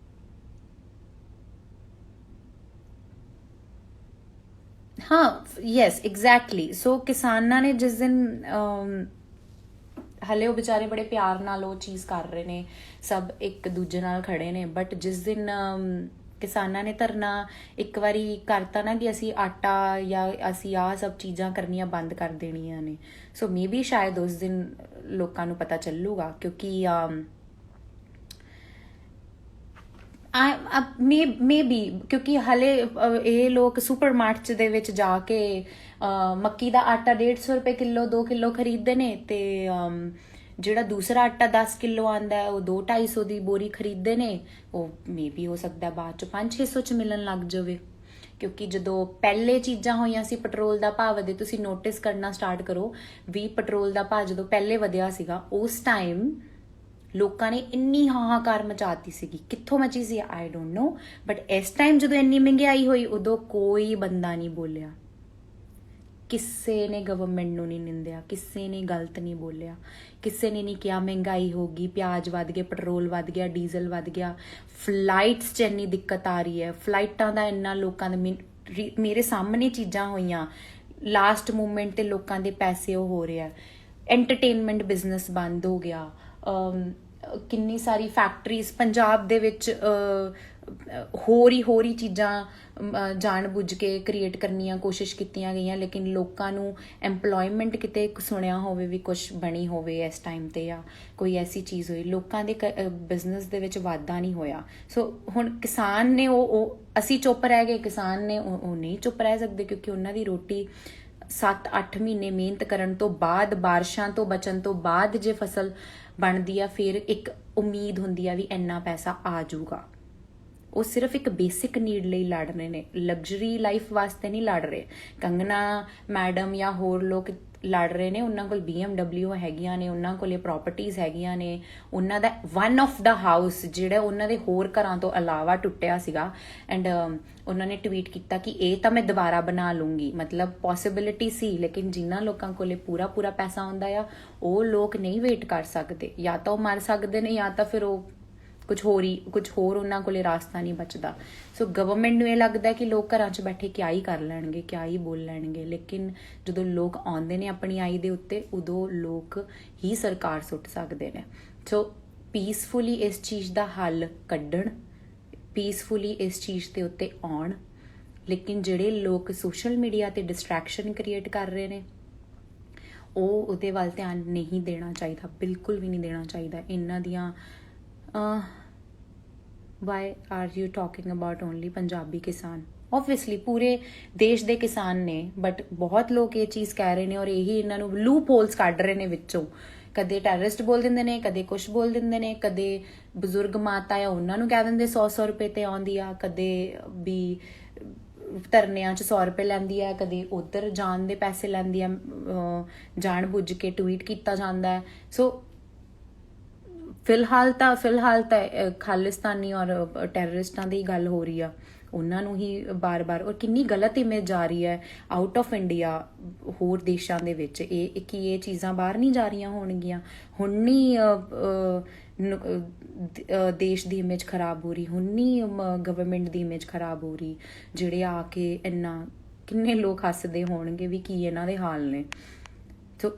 हाँ, ਯੈਸ ਐਗਜ਼ੈਕਟਲੀ। ਸੋ ਕਿਸਾਨਾਂ ਨੇ ਜਿਸ ਦਿਨ ਹਲੇ ਉਹ ਵਿਚਾਰੇ ਬੜੇ ਪਿਆਰ ਨਾਲ ਉਹ ਚੀਜ਼ ਕਰ ਰਹੇ ਨੇ, ਸਭ ਇੱਕ ਦੂਜੇ ਨਾਲ ਖੜੇ ਨੇ, ਬਟ ਜਿਸ ਦਿਨ ਕਿਸਾਨਾਂ ਨੇ ਧਰਨਾ ਇੱਕ ਵਾਰੀ ਕਰਤਾ ਨਾ ਕਿ ਅਸੀਂ ਆਟਾ ਜਾਂ ਅਸੀਂ ਆਹ ਸਭ ਚੀਜ਼ਾਂ ਕਰਨੀਆਂ ਬੰਦ ਕਰ ਦੇਣੀਆਂ ਨੇ, ਸੋ ਮੇ ਬੀ ਸ਼ਾਇਦ ਉਸ ਦਿਨ ਲੋਕਾਂ ਨੂੰ ਪਤਾ ਚੱਲੂਗਾ। ਕਿਉਂਕਿ ਮੇ ਬੀ ਕਿਉਂਕਿ ਹਲੇ ਇਹ ਲੋਕ ਸੁਪਰਮਾਰਕਟ ਦੇ ਵਿੱਚ ਜਾ ਕੇ ਮੱਕੀ ਦਾ ਆਟਾ 150 ਰੁਪਏ ਕਿਲੋ 2 ਕਿਲੋ ਖਰੀਦਦੇ ਨੇ, ਤੇ ਜਿਹੜਾ ਦੂਸਰਾ ਆਟਾ 10 ਕਿਲੋ ਆਉਂਦਾ ਉਹ 200-250 ਦੀ ਬੋਰੀ ਖਰੀਦਦੇ ਨੇ। ਉਹ ਮੇ ਬੀ ਹੋ ਸਕਦਾ ਬਾਅਦ ਚ 500-600 ਚ ਮਿਲਣ ਲੱਗ ਜਾਵੇ। ਕਿਉਂਕਿ ਜਦੋਂ ਪਹਿਲੇ ਚੀਜ਼ਾਂ ਹੋਈਆਂ ਸੀ, ਪੈਟਰੋਲ ਦਾ ਭਾਅ ਵਧੇ, ਤੁਸੀਂ ਨੋਟਿਸ ਕਰਨਾ ਸਟਾਰਟ ਕਰੋ ਵੀ ਪੈਟਰੋਲ ਦਾ ਭਾਅ ਜਦੋਂ ਪਹਿਲੇ ਵਧਿਆ ਸੀਗਾ, ਉਸ ਟਾਈਮ ਲੋਕਾਂ ਨੇ ਇੰਨੀ ਹਾਹਾਕਾਰ ਮਚਾਤੀ ਸੀਗੀ। ਕਿੱਥੋਂ ਮਚੀ ਸੀ ਆਈ ਡੋਂਟ ਨੋ, ਬਟ ਇਸ ਟਾਈਮ ਜਦੋਂ ਇੰਨੀ ਮਹਿੰਗਾਈ ਹੋਈ ਉਦੋਂ ਕੋਈ ਬੰਦਾ ਨਹੀਂ ਬੋਲਿਆ, ਕਿਸੇ ਨੇ ਗਵਰਨਮੈਂਟ ਨੂੰ ਨਹੀਂ ਨਿੰਦਿਆ, ਕਿਸੇ ਨੇ ਗਲਤ ਨਹੀਂ ਬੋਲਿਆ, ਕਿਸੇ ਨੇ ਨਹੀਂ ਕਿਹਾ ਮਹਿੰਗਾਈ ਹੋ ਗਈ, ਪਿਆਜ਼ ਵੱਧ ਗਏ, ਪੈਟਰੋਲ ਵੱਧ ਗਿਆ, ਡੀਜ਼ਲ ਵੱਧ ਗਿਆ, ਫਲਾਈਟਸ 'ਚ ਇੰਨੀ ਦਿੱਕਤ ਆ ਰਹੀ ਹੈ, ਫਲਾਈਟਾਂ ਦਾ ਇੰਨਾ ਲੋਕਾਂ ਦੇ ਮੇਰੇ ਸਾਹਮਣੇ ਚੀਜ਼ਾਂ ਹੋਈਆਂ, ਲਾਸਟ ਮੂਮੈਂਟ ਤੇ ਲੋਕਾਂ ਦੇ ਪੈਸੇ ਉਹ ਹੋ ਰਿਹਾ, ਐਂਟਰਟੇਨਮੈਂਟ ਬਿਜ਼ਨਸ ਬੰਦ ਹੋ ਗਿਆ, ਕਿੰਨੀ ਸਾਰੀ ਫੈਕਟਰੀਜ਼ ਪੰਜਾਬ ਦੇ ਵਿੱਚ ਹੋਰ ਹੀ ਚੀਜ਼ਾਂ ਜਾਣ ਬੁੱਝ ਕੇ ਕ੍ਰੀਏਟ ਕਰਨੀਆਂ ਕੋਸ਼ਿਸ਼ ਕੀਤੀਆਂ ਗਈਆਂ, ਲੇਕਿਨ ਲੋਕਾਂ ਨੂੰ ਐਮਪਲੋਇਮੈਂਟ ਕਿਤੇ ਸੁਣਿਆ ਹੋਵੇ ਵੀ ਕੁਝ ਬਣੀ ਹੋਵੇ ਇਸ ਟਾਈਮ ਤੇ, ਜਾਂ ਕੋਈ ਐਸੀ ਚੀਜ਼ ਹੋਈ, ਲੋਕਾਂ ਦੇ ਬਿਜ਼ਨਸ ਦੇ ਵਿੱਚ ਵਾਧਾ ਨਹੀਂ ਹੋਇਆ। ਸੋ ਹੁਣ ਕਿਸਾਨ ਨੇ ਉਹ ਅਸੀਂ ਚੁੱਪ ਰਹਿ ਗਏ, ਕਿਸਾਨ ਨੇ ਉਹ ਨਹੀਂ ਚੁੱਪ ਰਹਿ ਸਕਦੇ, ਕਿਉਂਕਿ ਉਹਨਾਂ ਦੀ ਰੋਟੀ 7-8 ਮਹੀਨੇ ਮਿਹਨਤ ਕਰਨ ਤੋਂ ਬਾਅਦ, ਬਾਰਿਸ਼ਾਂ ਤੋਂ ਬਚਣ ਤੋਂ ਬਾਅਦ ਜੇ ਫਸਲ ਬਣਦੀ ਆ, ਫਿਰ ਇੱਕ ਉਮੀਦ ਹੁੰਦੀ ਆ ਵੀ ਇੰਨਾ ਪੈਸਾ ਆ ਜਾਊਗਾ। ਉਹ ਸਿਰਫ ਇੱਕ ਬੇਸਿਕ ਨੀਡ ਲਈ ਲੜ ਰਹੇ ਨੇ, ਲਗਜ਼ਰੀ ਲਾਈਫ ਵਾਸਤੇ ਨਹੀਂ ਲੜ ਰਹੇ। ਕੰਗਨਾ ਮੈਡਮ ਜਾਂ ਹੋਰ ਲੋਕ ਲੜ ਰਹੇ ਨੇ, ਉਹਨਾਂ ਕੋਲ BMW ਹੈਗੀਆਂ ਨੇ, ਉਹਨਾਂ ਕੋਲੇ ਪ੍ਰਾਪਰਟੀਜ਼ ਹੈਗੀਆਂ ਨੇ, ਉਹਨਾਂ ਦਾ ਵਨ ਆਫ ਦਾ ਹਾਊਸ ਜਿਹੜਾ ਉਹਨਾਂ ਦੇ ਹੋਰ ਘਰਾਂ ਤੋਂ ਇਲਾਵਾ ਟੁੱਟਿਆ ਸੀਗਾ, ਐਂਡ ਉਹਨਾਂ ਨੇ ਟਵੀਟ ਕੀਤਾ ਕਿ ਇਹ ਤਾਂ ਮੈਂ ਦੁਬਾਰਾ ਬਣਾ ਲੂੰਗੀ। ਮਤਲਬ ਪੋਸੀਬਿਲਿਟੀ ਸੀ, ਲੇਕਿਨ ਜਿਨ੍ਹਾਂ ਲੋਕਾਂ ਕੋਲੇ ਪੂਰਾ ਪੈਸਾ ਆਉਂਦਾ ਆ ਉਹ ਲੋਕ ਨਹੀਂ ਵੇਟ ਕਰ ਸਕਦੇ, ਜਾਂ ਤਾਂ ਉਹ ਮਰ ਸਕਦੇ ਨੇ, ਜਾਂ ਤਾਂ ਫਿਰ ਉਹ ਕੁਝ ਹੋਰ ਉਹਨਾਂ ਕੋਲੇ ਰਾਸਤਾ ਨਹੀਂ ਬਚਦਾ। ਸੋ ਗਵਰਨਮੈਂਟ ਨੂੰ ਇਹ ਲੱਗਦਾ ਕਿ ਲੋਕ ਘਰਾਂ 'ਚ ਬੈਠੇ ਕਿਆ ਹੀ ਕਰ ਲੈਣਗੇ, ਕਿਆ ਹੀ ਬੋਲ ਲੈਣਗੇ, ਲੇਕਿਨ ਜਦੋਂ ਲੋਕ ਆਉਂਦੇ ਨੇ ਆਪਣੀ ਆਈ ਦੇ ਉੱਤੇ, ਉਦੋਂ ਲੋਕ ਹੀ ਸਰਕਾਰ ਸੁੱਟ ਸਕਦੇ ਨੇ। ਸੋ ਪੀਸਫੁਲੀ ਇਸ ਚੀਜ਼ ਦਾ ਹੱਲ ਕੱਢਣ, ਪੀਸਫੁਲੀ ਇਸ ਚੀਜ਼ ਦੇ ਉੱਤੇ ਆਉਣ, ਲੇਕਿਨ ਜਿਹੜੇ ਲੋਕ ਸੋਸ਼ਲ ਮੀਡੀਆ ਤੇ ਡਿਸਟਰੈਕਸ਼ਨ ਕ੍ਰੀਏਟ ਕਰ ਰਹੇ ਨੇ ਉਹ ਉਹਦੇ ਵੱਲ ਧਿਆਨ ਨਹੀਂ ਦੇਣਾ ਚਾਹੀਦਾ, ਬਿਲਕੁਲ ਵੀ ਨਹੀਂ ਦੇਣਾ ਚਾਹੀਦਾ। ਇਹਨਾਂ ਦੀਆਂ why are you talking about only Punjabi ਕਿਸਾਨ? obviously ਪੂਰੇ ਦੇਸ਼ ਦੇ ਕਿਸਾਨ ਨੇ, ਬਟ ਬਹੁਤ ਲੋਕ ਇਹ ਚੀਜ਼ ਕਹਿ ਰਹੇ ਨੇ, ਔਰ ਇਹੀ ਇਹਨਾਂ ਨੂੰ ਲੂਪ ਹੋਲਸ ਕੱਢ ਰਹੇ ਨੇ ਵਿੱਚੋਂ। ਕਦੇ ਟੈਰਰਿਸਟ ਬੋਲ ਦਿੰਦੇ ਨੇ, ਕਦੇ ਕੁਛ ਬੋਲ ਦਿੰਦੇ ਨੇ, ਕਦੇ ਬਜ਼ੁਰਗ ਮਾਤਾ ਆ ਉਹਨਾਂ ਨੂੰ ਕਹਿ ਦਿੰਦੇ 100 ਰੁਪਏ ਤੇ ਆਉਂਦੀ ਆ, ਕਦੇ ਵੀ ਧਰਨਿਆਂ 'ਚ 100 ਰੁਪਏ ਲੈਂਦੀ ਹੈ, ਕਦੇ ਉੱਧਰ ਜਾਣ ਦੇ ਪੈਸੇ ਲੈਂਦੀ ਹੈ, ਜਾਣ ਬੁੱਝ ਕੇ ਟਵੀਟ ਕੀਤਾ ਜਾਂਦਾ ਹੈ। ਸੋ ਫਿਲਹਾਲ ਤਾਂ ਖਾਲਿਸਤਾਨੀ ਔਰ ਟੈਰਰਿਸਟਾਂ ਦੀ ਗੱਲ ਹੋ ਰਹੀ ਆ, ਉਹਨਾਂ ਨੂੰ ਹੀ ਬਾਰ-ਬਾਰ, ਔਰ ਕਿੰਨੀ ਗਲਤ ਇਮੇਜ ਜਾ ਰਹੀ ਹੈ ਆਊਟ ਆਫ ਇੰਡੀਆ ਹੋਰ ਦੇਸ਼ਾਂ ਦੇ ਵਿੱਚ। ਇਹ ਚੀਜ਼ਾਂ ਬਾਹਰ ਨਹੀਂ ਜਾ ਰਹੀਆਂ ਹੋਣਗੀਆਂ, ਹੁਣ ਨਹੀਂ ਦੇਸ਼ ਦੀ ਇਮੇਜ ਖਰਾਬ ਹੋ ਰਹੀ, ਹੁਣ ਨਹੀਂ ਗਵਰਨਮੈਂਟ ਦੀ ਇਮੇਜ ਖਰਾਬ ਹੋ ਰਹੀ, ਜਿਹੜੇ ਆ ਕੇ ਇੰਨਾ ਕਿੰਨੇ ਲੋਕ ਹੱਸਦੇ ਹੋਣਗੇ ਵੀ ਕੀ ਇਹਨਾਂ ਦੇ ਹਾਲ ਨੇ। So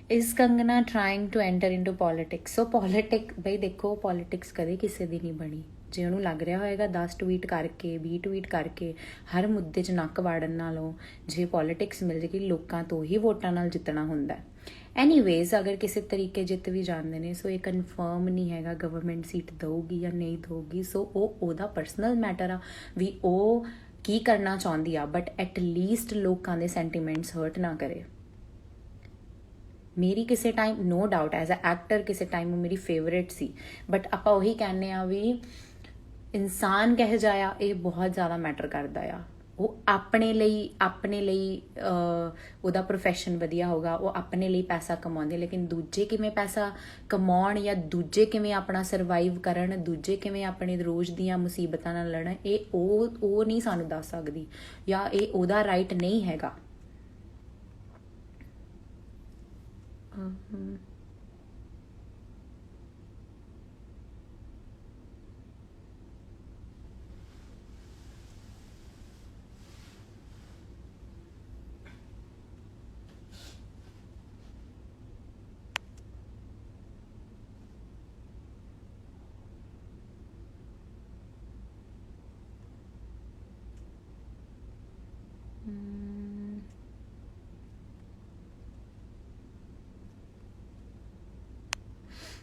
is Kangana trying to enter into politics? So बई देखो, पॉलिटिक्स कदे किसी दी नहीं बनी। जे उन्होंने लग रहा होएगा 10 ट्वीट करके 20 ट्वीट करके हर मुद्दे 'ਚ नक वाड़न नालों जे पॉलिटिक्स मिल जाएगी लोगों तो ही वोटां नाल जितना हुंदा। एनीवेज अगर किसी तरीके जित भी जाते हैं, सो ये कन्फर्म नहीं हैगा गवर्नमेंट सीट दऊगी या नहीं दऊगी। सो ओदा पर्सनल मैटर आ भी ओ की करना चाहती आ, बट एटलीस्ट लोगों के सेंटीमेंट्स हर्ट ना करे। मेरी किसी time no doubt as a actor किसी टाइम वो मेरी फेवरेट सी, बट आप वही कहने भी इंसान कह जाया ये बहुत ज़्यादा मैटर करता आ। वो अपने लिए ਉਹਦਾ प्रोफैशन वधिया होगा, वो अपने लिए पैसा कमाते, लेकिन दूजे किवें पैसा कमाउण या दूजे किवें अपना सरवाइव करन, दूजे किवें अपने रोज़ दियां मुसीबतां नाल लड़न, ये ਉਹ नहीं सानू दस सकदी या ये ਉਹਦਾ राइट नहीं हैगा।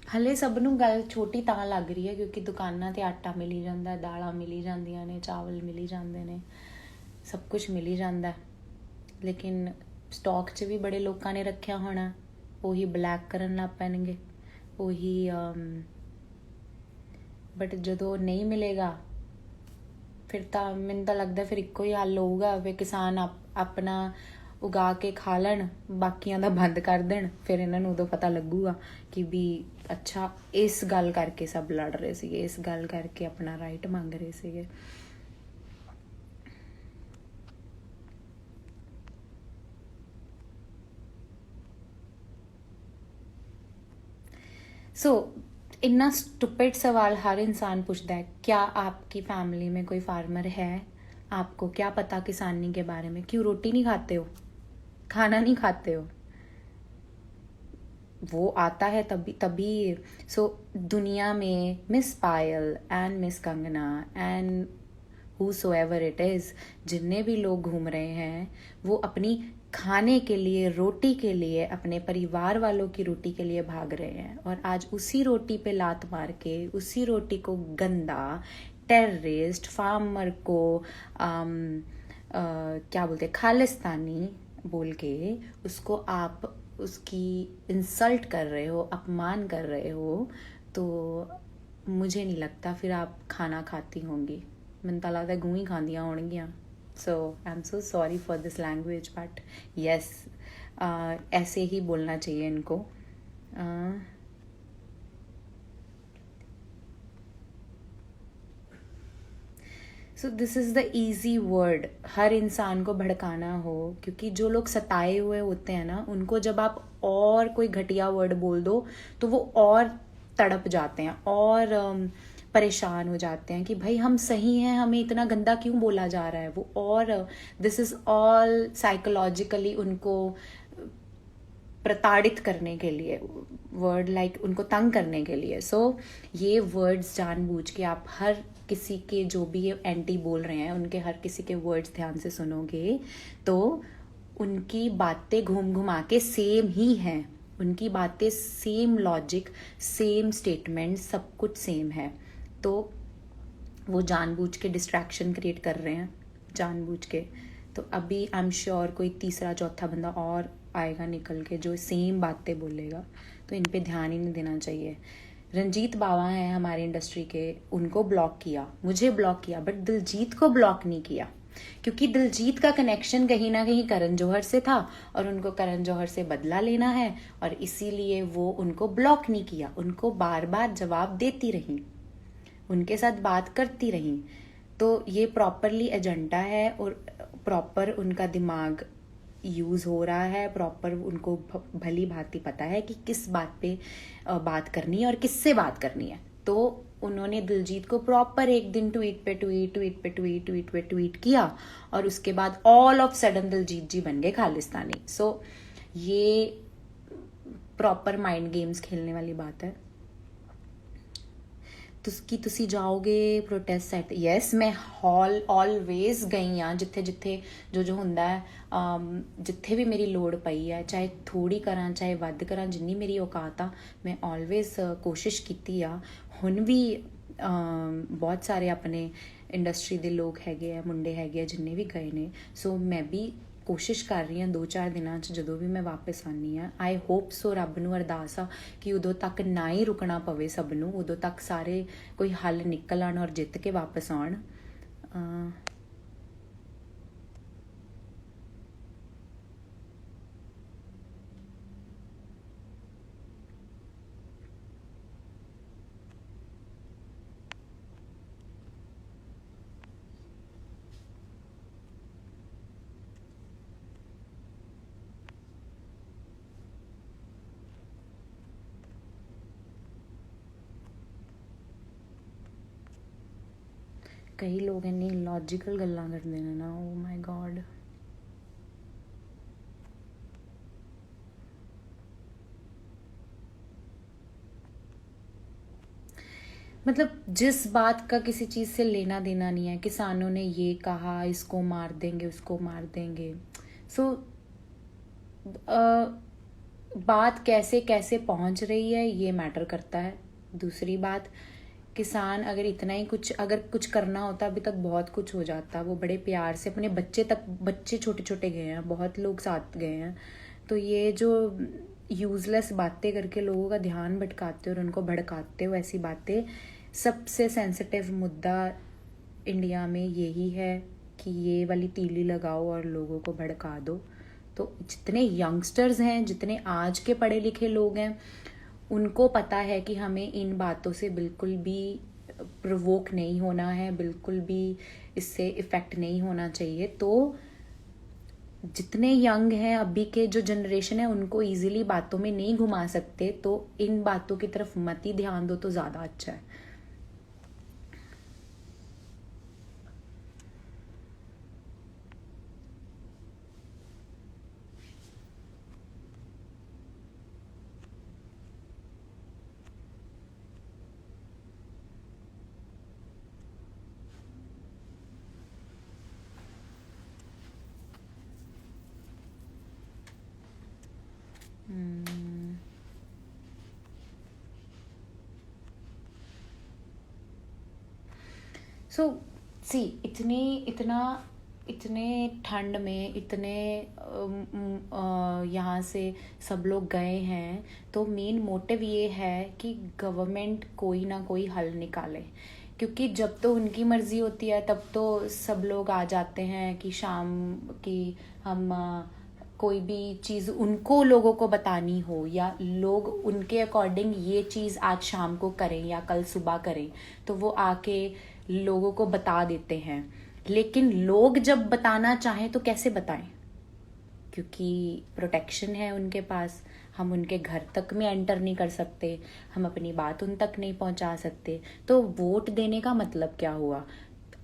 हले सब नूं गल छोटी तां लग रही है क्योंकि दुकानां ते आटा मिली जांदा, दालां मिली जांदियां ने, चावल मिली जांदे ने, सब कुछ मिली जांदा, लेकिन स्टॉक 'च भी बड़े लोगों ने रखिया होना, उही ब्लैक करन लग पैणगे, उही बट जदों नहीं मिलेगा फिर तां मैनूं तां लगदा फिर इक्को ही हल होऊगा भी किसान अपना उगा के खा लैण, बाकियां दा बंद कर देण, फिर इन्हां नूं उदों पता लगूगा कि भी अच्छा इस गल करके सब लड़ रहे सीगे, इस गल करके अपना राइट मंग रहे सीगे। सो इन्ना स्टूपिड सवाल हर इंसान पूछता है, क्या आपकी फैमिली में कोई फार्मर है? आपको क्या पता किसानी के बारे में? क्यों रोटी नहीं खाते हो, खाना नहीं खाते हो? वो आता है तभी सो दुनिया में miss Payal and miss Kangana and whosoever it is, जितने भी लोग घूम रहे हैं वो अपनी खाने के लिए, रोटी के लिए, अपने परिवार वालों की रोटी के लिए भाग रहे हैं, और आज उसी रोटी पे लात मार के उसी रोटी को गंदा टेररिस्ट फार्मर को क्या बोलते खालिस्तानी बोल के उसको आप उसकी इंसल्ट कर रहे हो, अपमान कर रहे हो, तो मुझे नहीं लगता फिर आप खाना खाती होंगी। मैंने तो लगता गूँ ही खादियाँ होंगियाँ। So I am so sorry for this language, but yes ऐसे ही बोलना चाहिए इनको। So this is the easy word, हर इंसान को भड़काना हो, क्योंकि जो लोग सताए हुए होते हैं ना, उनको जब आप और कोई घटिया वर्ड बोल दो तो वो और तड़प जाते हैं और परेशान हो जाते हैं कि भाई हम सही हैं, हमें इतना गंदा क्यों बोला जा रहा है वो, और दिस इज़ ऑल साइकोलॉजिकली उनको प्रताड़ित करने के लिए, वर्ड लाइक उनको तंग करने के लिए। सो ये वर्ड्स जानबूझ के आप हर किसी के जो भी एंटी बोल रहे हैं उनके हर किसी के वर्ड्स ध्यान से सुनोगे तो उनकी बातें घूम घुमा के सेम ही हैं, उनकी बातें सेम, लॉजिक सेम, स्टेटमेंट सब कुछ सेम है। तो वो जानबूझ के डिस्ट्रैक्शन क्रिएट कर रहे हैं, जानबूझ के। तो अभी आई एम श्योर कोई तीसरा चौथा बंदा और आएगा निकल के जो सेम बातें बोलेगा, तो इन पे ध्यान ही नहीं देना चाहिए। रंजीत बावा हैं हमारी इंडस्ट्री के, उनको ब्लॉक किया, मुझे ब्लॉक किया, बट दिलजीत को ब्लॉक नहीं किया, क्योंकि दिलजीत का कनेक्शन कहीं ना कहीं करण जौहर से था और उनको करण जौहर से बदला लेना है, और इसीलिए वो उनको ब्लॉक नहीं किया, उनको बार बार जवाब देती रही, उनके साथ बात करती रही। तो ये प्रॉपरली एजेंडा है और प्रॉपर उनका दिमाग यूज़ हो रहा है, प्रॉपर उनको भली भांति पता है कि किस बात पे बात करनी है और किससे बात करनी है। तो उन्होंने दिलजीत को प्रॉपर एक दिन ट्वीट पे ट्वीट किया, और उसके बाद ऑल ऑफ सडन दिलजीत जी बन गए खालिस्तानी। सो ये प्रॉपर माइंड गेम्स खेलने वाली बात है। ਤੁਸੀਂ ਜਾਓਗੇ ਪ੍ਰੋਟੈਸਟ ਸਾਈਟ? ਯੈਸ, ਮੈਂ ਆਲਵੇਜ਼ ਗਈ ਆ, ਜਿੱਥੇ ਜਿੱਥੇ ਜੋ ਹੁੰਦਾ ਹੈ, ਜਿੱਥੇ ਵੀ ਮੇਰੀ ਲੋੜ ਪਈ ਹੈ, ਚਾਹੇ ਥੋੜੀ ਕਰਾਂ ਚਾਹੇ ਵੱਧ ਕਰਾਂ, ਜਿੰਨੀ ਮੇਰੀ ਔਕਾਤ ਆ ਮੈਂ ਆਲਵੇਜ਼ ਕੋਸ਼ਿਸ਼ ਕੀਤੀ ਆ। ਹੁਣ ਵੀ ਬਹੁਤ ਸਾਰੇ ਆਪਣੇ ਇੰਡਸਟਰੀ ਦੇ ਲੋਕ ਹੈਗੇ ਆ, ਮੁੰਡੇ ਹੈਗੇ ਆ ਜਿੰਨੇ ਵੀ ਗਏ ਨੇ। ਸੋ ਮੈਂ ਵੀ ਕੋਸ਼ਿਸ਼ ਕਰ ਰਹੀ ਹਾਂ 2-4 ਦਿਨਾਂ 'ਚ ਜਦੋਂ ਵੀ ਮੈਂ ਵਾਪਸ ਆਉਂਦੀ ਹਾਂ। ਆਈ ਹੋਪ ਸੋ, ਰੱਬ ਨੂੰ ਅਰਦਾਸ ਆ ਕਿ ਉਦੋਂ ਤੱਕ ਨਾ ਹੀ ਰੁਕਣਾ ਪਵੇ ਸਭ ਨੂੰ, ਉਦੋਂ ਤੱਕ ਸਾਰੇ ਕੋਈ ਹੱਲ ਨਿਕਲ ਆਉਣ ਔਰ ਜਿੱਤ ਕੇ ਵਾਪਸ ਆਉਣ। ਕਈ ਲੋਕ ਇੰਨੀ ਲੌਜੀਕਲ ਗੱਲਾਂ ਕਰਦੇ ਨੇ ਨਾ, ਓ ਮਾਈ ਗॉड। मतलब जिस बात का किसी चीज़ से लेना देना नहीं है, किसानों ने ये कहा इसको मार देंगे उसको मार देंगे। सो बात कैसे कैसे पहुंच रही है ये मैटर करता है। दूसरी बात, किसान अगर इतना ही अगर कुछ करना होता अभी तक बहुत कुछ हो जाता। वो बड़े प्यार से अपने बच्चे छोटे छोटे गए हैं, बहुत लोग साथ गए हैं। तो ये जो यूज़लेस बातें करके लोगों का ध्यान भटकाते हो और उनको भड़काते हो, ऐसी बातें, सबसे सेंसिटिव मुद्दा इंडिया में यही है कि ये वाली तीली लगाओ और लोगों को भड़का दो। तो जितने यंगस्टर्स हैं, जितने आज के पढ़े लिखे लोग हैं, उनको पता है कि हमें इन बातों से बिल्कुल भी प्रोवोक नहीं होना है, बिल्कुल भी इससे इफ़ेक्ट नहीं होना चाहिए। तो जितने यंग हैं अभी के जो जनरेशन है, उनको इजीली बातों में नहीं घुमा सकते, तो इन बातों की तरफ मत ही ध्यान दो तो ज़्यादा अच्छा है। सो सी, इतने ठंड में इतने यहाँ से सब लोग गए हैं, तो मेन मोटिव ये है कि गवर्नमेंट कोई ना कोई हल निकाले। क्योंकि जब तो उनकी मर्जी होती है तब तो सब लोग आ जाते हैं कि शाम की हम कोई भी चीज़ उनको लोगों को बतानी हो, या लोग उनके अकॉर्डिंग ये चीज़ आज शाम को करें या कल सुबह करें, तो वो आके लोगों को बता देते हैं। लेकिन लोग जब बताना चाहें तो कैसे बताएं? क्योंकि प्रोटेक्शन है उनके पास, हम उनके घर तक में एंटर नहीं कर सकते, हम अपनी बात उन तक नहीं पहुंचा सकते। तो वोट देने का मतलब क्या हुआ?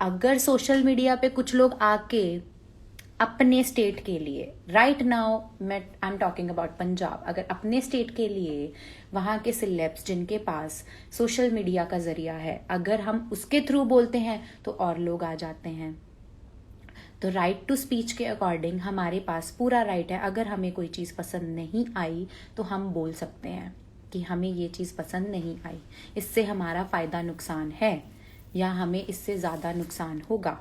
अगर सोशल मीडिया पे कुछ लोग आके अपने स्टेट के लिए, राइट नाउ मैं I am talking about Punjab, अगर अपने स्टेट के लिए वहाँ के सिलेब्स जिनके पास सोशल मीडिया का जरिया है, अगर हम उसके थ्रू बोलते हैं तो और लोग आ जाते हैं। तो राइट टू स्पीच के अकॉर्डिंग हमारे पास पूरा राइट है, अगर हमें कोई चीज़ पसंद नहीं आई तो हम बोल सकते हैं कि हमें ये चीज़ पसंद नहीं आई, इससे हमारा फ़ायदा नुकसान है या हमें इससे ज़्यादा नुकसान होगा।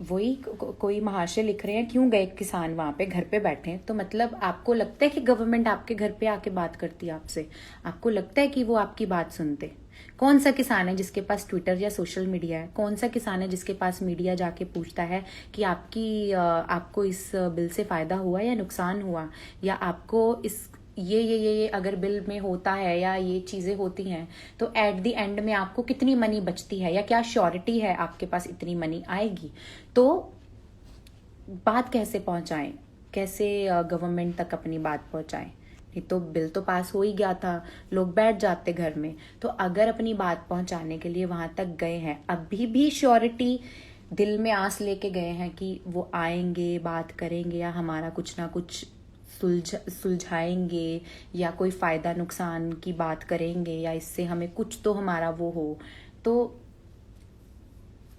वही कोई महाशय लिख रहे हैं, क्यों गए किसान वहाँ पे, घर पे बैठे हैं। तो मतलब आपको लगता है कि गवर्नमेंट आपके घर पे आके बात करती है आपसे? आपको लगता है कि वो आपकी बात सुनते? कौन सा किसान है जिसके पास ट्विटर या सोशल मीडिया है? कौन सा किसान है जिसके पास मीडिया जाके पूछता है कि आपको इस बिल से फायदा हुआ या नुकसान हुआ, या आपको इस ये अगर बिल में होता है या ये चीज़ें होती हैं तो एट द एंड में आपको कितनी मनी बचती है, या क्या श्योरिटी है आपके पास इतनी मनी आएगी? तो बात कैसे पहुंचाएं, कैसे गवर्नमेंट तक अपनी बात पहुंचाएं? नहीं तो बिल तो पास हो ही गया था, लोग बैठ जाते घर में। तो अगर अपनी बात पहुंचाने के लिए वहां तक गए हैं, अभी भी श्योरिटी दिल में आस लेके गए हैं कि वो आएंगे, बात करेंगे या हमारा कुछ ना कुछ सुलझाएंगे, या कोई फायदा नुकसान की बात करेंगे, या इससे हमें कुछ तो हमारा वो हो, तो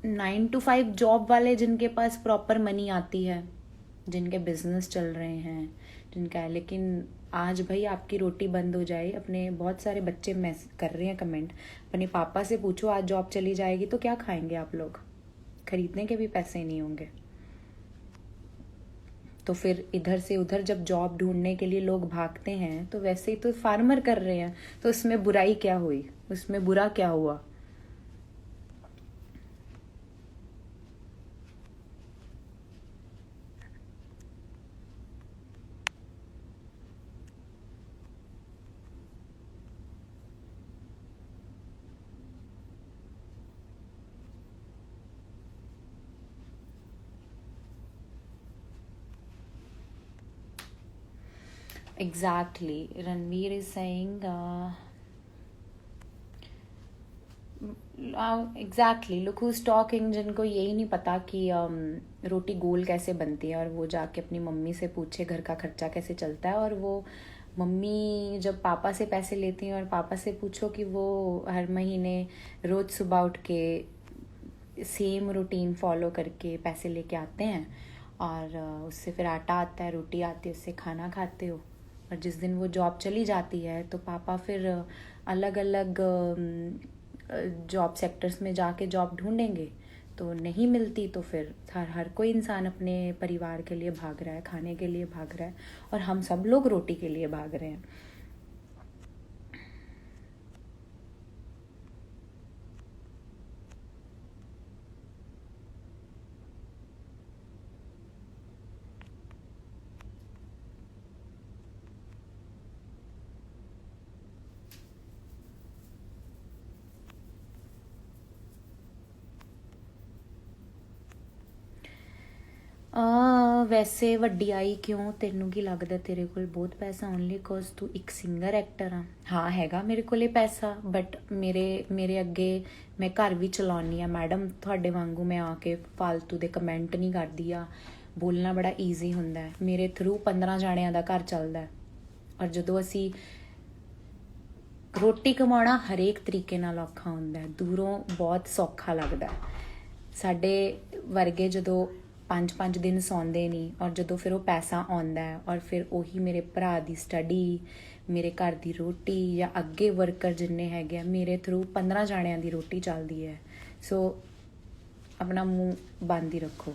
9 to 5 जॉब वाले जिनके पास प्रॉपर मनी आती है, जिनके बिजनेस चल रहे हैं, जिनका है, लेकिन आज भाई आपकी रोटी बंद हो जाए। अपने बहुत सारे बच्चे मैस कर रहे हैं कमेंट, अपने पापा से पूछो आज जॉब चली जाएगी तो क्या खाएंगे आप लोग? खरीदने के भी पैसे नहीं होंगे। तो फिर इधर से उधर जब जॉब ढूंढने के लिए लोग भागते हैं, तो वैसे ही तो फार्मर कर रहे हैं, तो उसमें बुराई क्या हुई, उसमें बुरा क्या हुआ? Exactly. Ranveer is saying, exactly, look who's talking, जिनको यही नहीं पता कि रोटी गोल कैसे बनती है, और वो जाके अपनी मम्मी से पूछे घर का खर्चा कैसे चलता है। और वो मम्मी जब पापा से पैसे लेती हैं, और पापा से पूछो कि वो हर महीने रोज़ सुबह उठ के सेम रूटीन फॉलो करके पैसे लेके आते हैं, और उससे फिर आटा आता है, रोटी आती है, उससे खाना खाते हो। और जिस दिन वो जॉब चली जाती है तो पापा फिर अलग अलग जॉब सेक्टर्स में जाके जॉब ढूंढेंगे, तो नहीं मिलती, तो फिर हर कोई इंसान अपने परिवार के लिए भाग रहा है, खाने के लिए भाग रहा है, और हम सब लोग रोटी के लिए भाग रहे हैं। ਵੈਸੇ ਵੱਡੀ ਆਈ ਕਿਉਂ? ਤੈਨੂੰ ਕੀ ਲੱਗਦਾ ਤੇਰੇ ਕੋਲ ਬਹੁਤ ਪੈਸਾ? ਓਨਲੀ ਕੋਜ਼ ਤੂੰ ਇੱਕ ਸਿੰਗਰ ਐਕਟਰ ਆ? ਹਾਂ ਹੈਗਾ ਮੇਰੇ ਕੋਲੇ ਪੈਸਾ, ਬਟ ਮੇਰੇ ਅੱਗੇ ਮੈਂ ਘਰ ਵੀ ਚਲਾਉਣੀ ਆ ਮੈਡਮ। ਤੁਹਾਡੇ ਵਾਂਗੂ ਮੈਂ ਆ ਕੇ ਫालतू ਦੇ ਕਮੈਂਟ ਨਹੀਂ ਕਰਦੀ ਆ। ਬੋਲਣਾ ਬੜਾ ਈਜ਼ੀ ਹੁੰਦਾ ਹੈ, ਮੇਰੇ ਥਰੂ 15 ਜਾਣਿਆਂ ਦਾ ਘਰ ਚੱਲਦਾ। ਔਰ ਜਦੋਂ ਅਸੀਂ ਰੋਟੀ ਕਮਾਉਣਾ ਹਰੇਕ ਤਰੀਕੇ ਨਾਲ ਔਖਾ ਹੁੰਦਾ, ਦੂਰੋਂ ਬਹੁਤ ਸੌਖਾ ਲੱਗਦਾ। ਸਾਡੇ ਵਰਗੇ ਜਦੋਂ 5-5 ਦਿਨ ਸੌਂਦੇ ਨਹੀਂ, ਔਰ ਜਦੋਂ ਫਿਰ ਉਹ ਪੈਸਾ ਆਉਂਦਾ, ਔਰ ਫਿਰ ਉਹੀ ਮੇਰੇ ਭਰਾ ਦੀ ਸਟੱਡੀ, ਮੇਰੇ ਘਰ ਦੀ ਰੋਟੀ, ਜਾਂ ਅੱਗੇ ਵਰਕਰ ਜਿੰਨੇ ਹੈਗੇ ਆ, ਮੇਰੇ ਥਰੂ 15 ਜਾਣਿਆਂ ਦੀ ਰੋਟੀ ਚੱਲਦੀ ਹੈ। ਸੋ ਆਪਣਾ ਮੂੰਹ ਬੰਦ ਹੀ ਰੱਖੋ।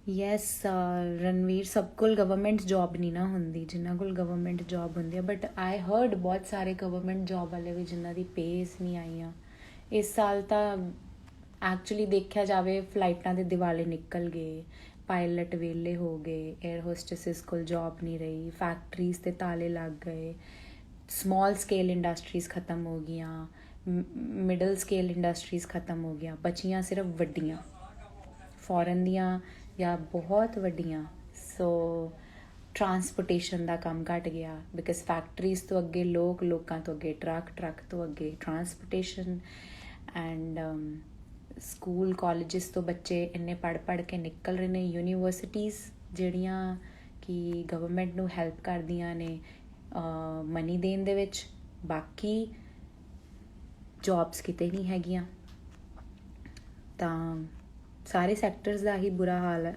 ਯੈਸ ਰਣਵੀਰ, ਸਭ ਕੋਲ ਗਵਰਨਮੈਂਟ ਜੌਬ ਨਹੀਂ ਨਾ ਹੁੰਦੀ ਜਿਨ੍ਹਾਂ ਕੋਲ ਗਵਰਨਮੈਂਟ ਜੌਬ ਹੁੰਦੀ ਹੈ। ਬਟ ਆਈ ਹਰਡ ਬਹੁਤ ਸਾਰੇ ਗਵਰਨਮੈਂਟ ਜੌਬ ਵਾਲੇ ਵੀ ਜਿਨ੍ਹਾਂ ਦੀ ਪੇਸ ਨਹੀਂ ਆਈਆਂ ਇਸ ਸਾਲ। ਤਾਂ ਐਕਚੁਅਲੀ ਦੇਖਿਆ ਜਾਵੇ ਫਲਾਈਟਾਂ ਦੇ ਦਿਵਾਲੇ ਨਿਕਲ ਗਏ, ਪਾਇਲਟ ਵਿਹਲੇ ਹੋ ਗਏ, 에ਅਰ ਹੋਸਟੈਸਿਸ ਕੋਲ ਜੌਬ ਨਹੀਂ ਰਹੀ, ਫੈਕਟਰੀਜ਼ 'ਤੇ ਤਾਲੇ ਲੱਗ ਗਏ, ਸਮੌਲ ਸਕੇਲ ਇੰਡਸਟਰੀਜ਼ ਖ਼ਤਮ ਹੋ ਗਈਆਂ, ਮਿਡਲ ਸਕੇਲ ਇੰਡਸਟਰੀਜ਼ ਖ਼ਤਮ ਹੋ ਗਈਆਂ, ਬਚੀਆਂ ਸਿਰਫ ਵੱਡੀਆਂ ਫੋਰਨ ਦੀਆਂ ਜਾਂ ਬਹੁਤ ਵੱਡੀਆਂ। ਸੋ ਟਰਾਂਸਪੋਰਟੇਸ਼ਨ ਦਾ ਕੰਮ ਘੱਟ ਗਿਆ ਬਿਕਾਜ਼ ਫੈਕਟਰੀਜ਼ ਤੋਂ ਅੱਗੇ ਲੋਕਾਂ ਤੋਂ ਅੱਗੇ ਟਰੱਕ ਤੋਂ ਅੱਗੇ ਟਰਾਂਸਪੋਰਟੇਸ਼ਨ। ਐਂਡ ਸਕੂਲ ਕਾਲਜਿਸ ਤੋਂ ਬੱਚੇ ਇੰਨੇ ਪੜ੍ਹ ਕੇ ਨਿਕਲ ਰਹੇ ਨੇ, ਯੂਨੀਵਰਸਿਟੀਜ਼ ਜਿਹੜੀਆਂ ਕਿ ਗਵਰਨਮੈਂਟ ਨੂੰ ਹੈਲਪ ਕਰਦੀਆਂ ਨੇ ਮਨੀ ਦੇਣ ਦੇ ਵਿੱਚ, ਬਾਕੀ ਜੌਬਸ ਕਿਤੇ ਨਹੀਂ ਹੈਗੀਆਂ। ਤਾਂ ਸਾਰੇ ਸੈਕਟਰਸ ਦਾ ਹੀ ਬੁਰਾ ਹਾਲ ਹੈ।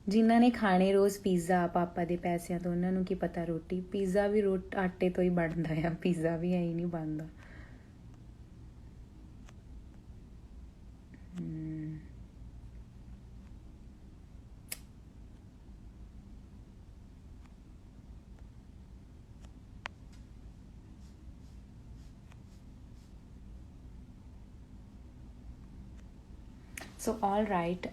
ਜਿਨ੍ਹਾਂ ਨੇ ਖਾਣੇ ਰੋਜ਼ ਪੀਜ਼ਾ ਪਾਪਾ ਦੇ ਪੈਸਿਆਂ ਤੋਂ, ਉਹਨਾਂ ਨੂੰ ਕੀ ਪਤਾ ਰੋਟੀ ਪੀਜ਼ਾ ਵੀ ਆਟੇ ਤੋਂ ਹੀ ਬਣਦਾ ਆ, ਪੀਜ਼ਾ ਵੀ ਐਂ ਨਹੀਂ ਬਣਦਾ। ਸੋ ਆਲ ਰਾਈਟ,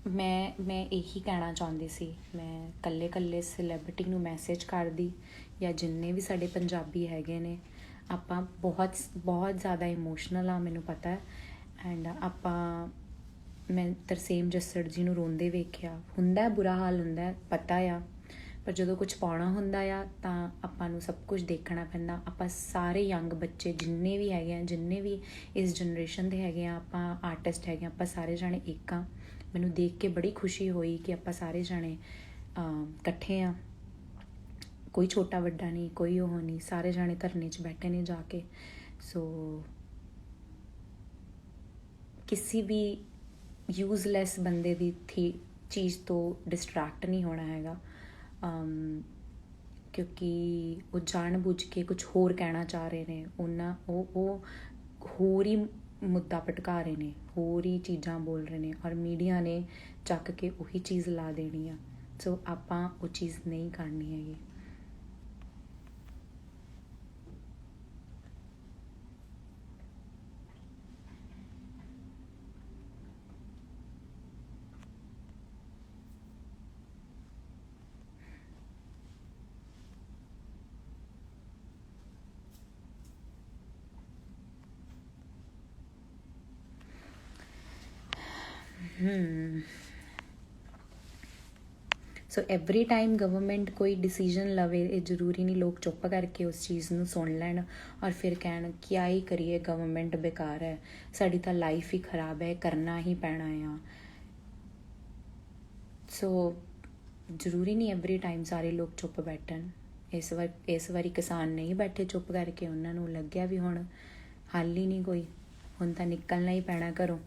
ਮੈਂ ਇਹੀ ਕਹਿਣਾ ਚਾਹੁੰਦੀ ਸੀ। ਮੈਂ ਇਕੱਲੇ ਸੈਲੈਬਰਿਟੀ ਨੂੰ ਮੈਸੇਜ ਕਰਦੀ ਜਾਂ ਜਿੰਨੇ ਵੀ ਸਾਡੇ ਪੰਜਾਬੀ ਹੈਗੇ ਨੇ, ਆਪਾਂ ਬਹੁਤ ਜ਼ਿਆਦਾ ਇਮੋਸ਼ਨਲ ਆ, ਮੈਨੂੰ ਪਤਾ ਹੈ। ਐਂਡ ਮੈਂ ਤਰਸੇਮ ਜੱਸੜ ਜੀ ਨੂੰ ਰੋਂਦੇ ਵੇਖਿਆ, ਹੁੰਦਾ ਬੁਰਾ ਹਾਲ ਹੁੰਦਾ, ਪਤਾ ਆ, ਪਰ ਜਦੋਂ ਕੁਝ ਪਾਉਣਾ ਹੁੰਦਾ ਆ ਤਾਂ ਆਪਾਂ ਨੂੰ ਸਭ ਕੁਝ ਦੇਖਣਾ ਪੈਂਦਾ। ਆਪਾਂ ਸਾਰੇ ਯੰਗ ਬੱਚੇ ਜਿੰਨੇ ਵੀ ਹੈਗੇ ਆ, ਜਿੰਨੇ ਵੀ ਇਸ ਜਨਰੇਸ਼ਨ ਦੇ ਹੈਗੇ ਆ, ਆਪਾਂ ਆਰਟਿਸਟ ਹੈਗੇ ਆ, ਆਪਾਂ ਸਾਰੇ ਜਾਣੇ ਇੱਕ ਆ। ਮੈਨੂੰ ਦੇਖ ਕੇ ਬੜੀ ਖੁਸ਼ੀ ਹੋਈ ਕਿ ਆਪਾਂ ਸਾਰੇ ਜਾਣੇ ਇਕੱਠੇ ਆ, ਕੋਈ ਛੋਟਾ ਵੱਡਾ ਨਹੀਂ, ਕੋਈ ਉਹ ਨਹੀਂ, ਸਾਰੇ ਜਾਣੇ ਧਰਨੇ 'ਚ ਬੈਠੇ ਨੇ ਜਾ ਕੇ। ਸੋ ਕਿਸੇ ਵੀ ਯੂਜ਼ਲੈਸ ਬੰਦੇ ਦੀ ਚੀਜ਼ ਤੋਂ ਡਿਸਟਰੈਕਟ ਨਹੀਂ ਹੋਣਾ ਹੈਗਾ, ਕਿਉਂਕਿ ਉਹ ਜਾਣ ਬੁੱਝ ਕੇ ਕੁਝ ਹੋਰ ਕਹਿਣਾ ਚਾਹ ਰਹੇ ਨੇ। ਉਹ ਹੋਰ ਹੀ ਮੁੱਦਾ ਭਟਕਾ ਰਹੇ ਨੇ, ਹੋਰ ਹੀ ਚੀਜ਼ਾਂ ਬੋਲ ਰਹੇ ਨੇ, ਔਰ ਮੀਡੀਆ ਨੇ ਚੱਕ ਕੇ ਉਹੀ ਚੀਜ਼ ਲਾ ਦੇਣੀ ਆ। ਸੋ ਆਪਾਂ ਉਹ ਚੀਜ਼ ਨਹੀਂ ਕਰਨੀ ਹੈਗੀ। ਸੋ ਐਵਰੀ ਟਾਈਮ ਗਵਰਨਮੈਂਟ ਕੋਈ ਡਿਸੀਜ਼ਨ ਲਵੇ, ਇਹ ਜ਼ਰੂਰੀ ਨਹੀਂ ਲੋਕ ਚੁੱਪ ਕਰਕੇ ਉਸ ਚੀਜ਼ ਨੂੰ ਸੁਣ ਲੈਣ ਔਰ ਫਿਰ ਕਹਿਣ ਕਿਆ ਹੀ ਕਰੀਏ, ਗਵਰਨਮੈਂਟ ਬੇਕਾਰ ਹੈ, ਸਾਡੀ ਤਾਂ ਲਾਈਫ ਹੀ ਖਰਾਬ ਹੈ, ਕਰਨਾ ਹੀ ਪੈਣਾ ਆ। ਸੋ ਜ਼ਰੂਰੀ ਨਹੀਂ ਐਵਰੀ ਟਾਈਮ ਸਾਰੇ ਲੋਕ ਚੁੱਪ ਬੈਠਣ। ਇਸ ਵਾਰੀ ਕਿਸਾਨ ਨਹੀਂ ਬੈਠੇ ਚੁੱਪ ਕਰਕੇ, ਉਹਨਾਂ ਨੂੰ ਲੱਗਿਆ ਵੀ ਹੁਣ ਹੱਲ ਹੀ ਨਹੀਂ ਕੋਈ, ਹੁਣ ਤਾਂ ਨਿਕਲਣਾ ਹੀ ਪੈਣਾ ਘਰੋਂ।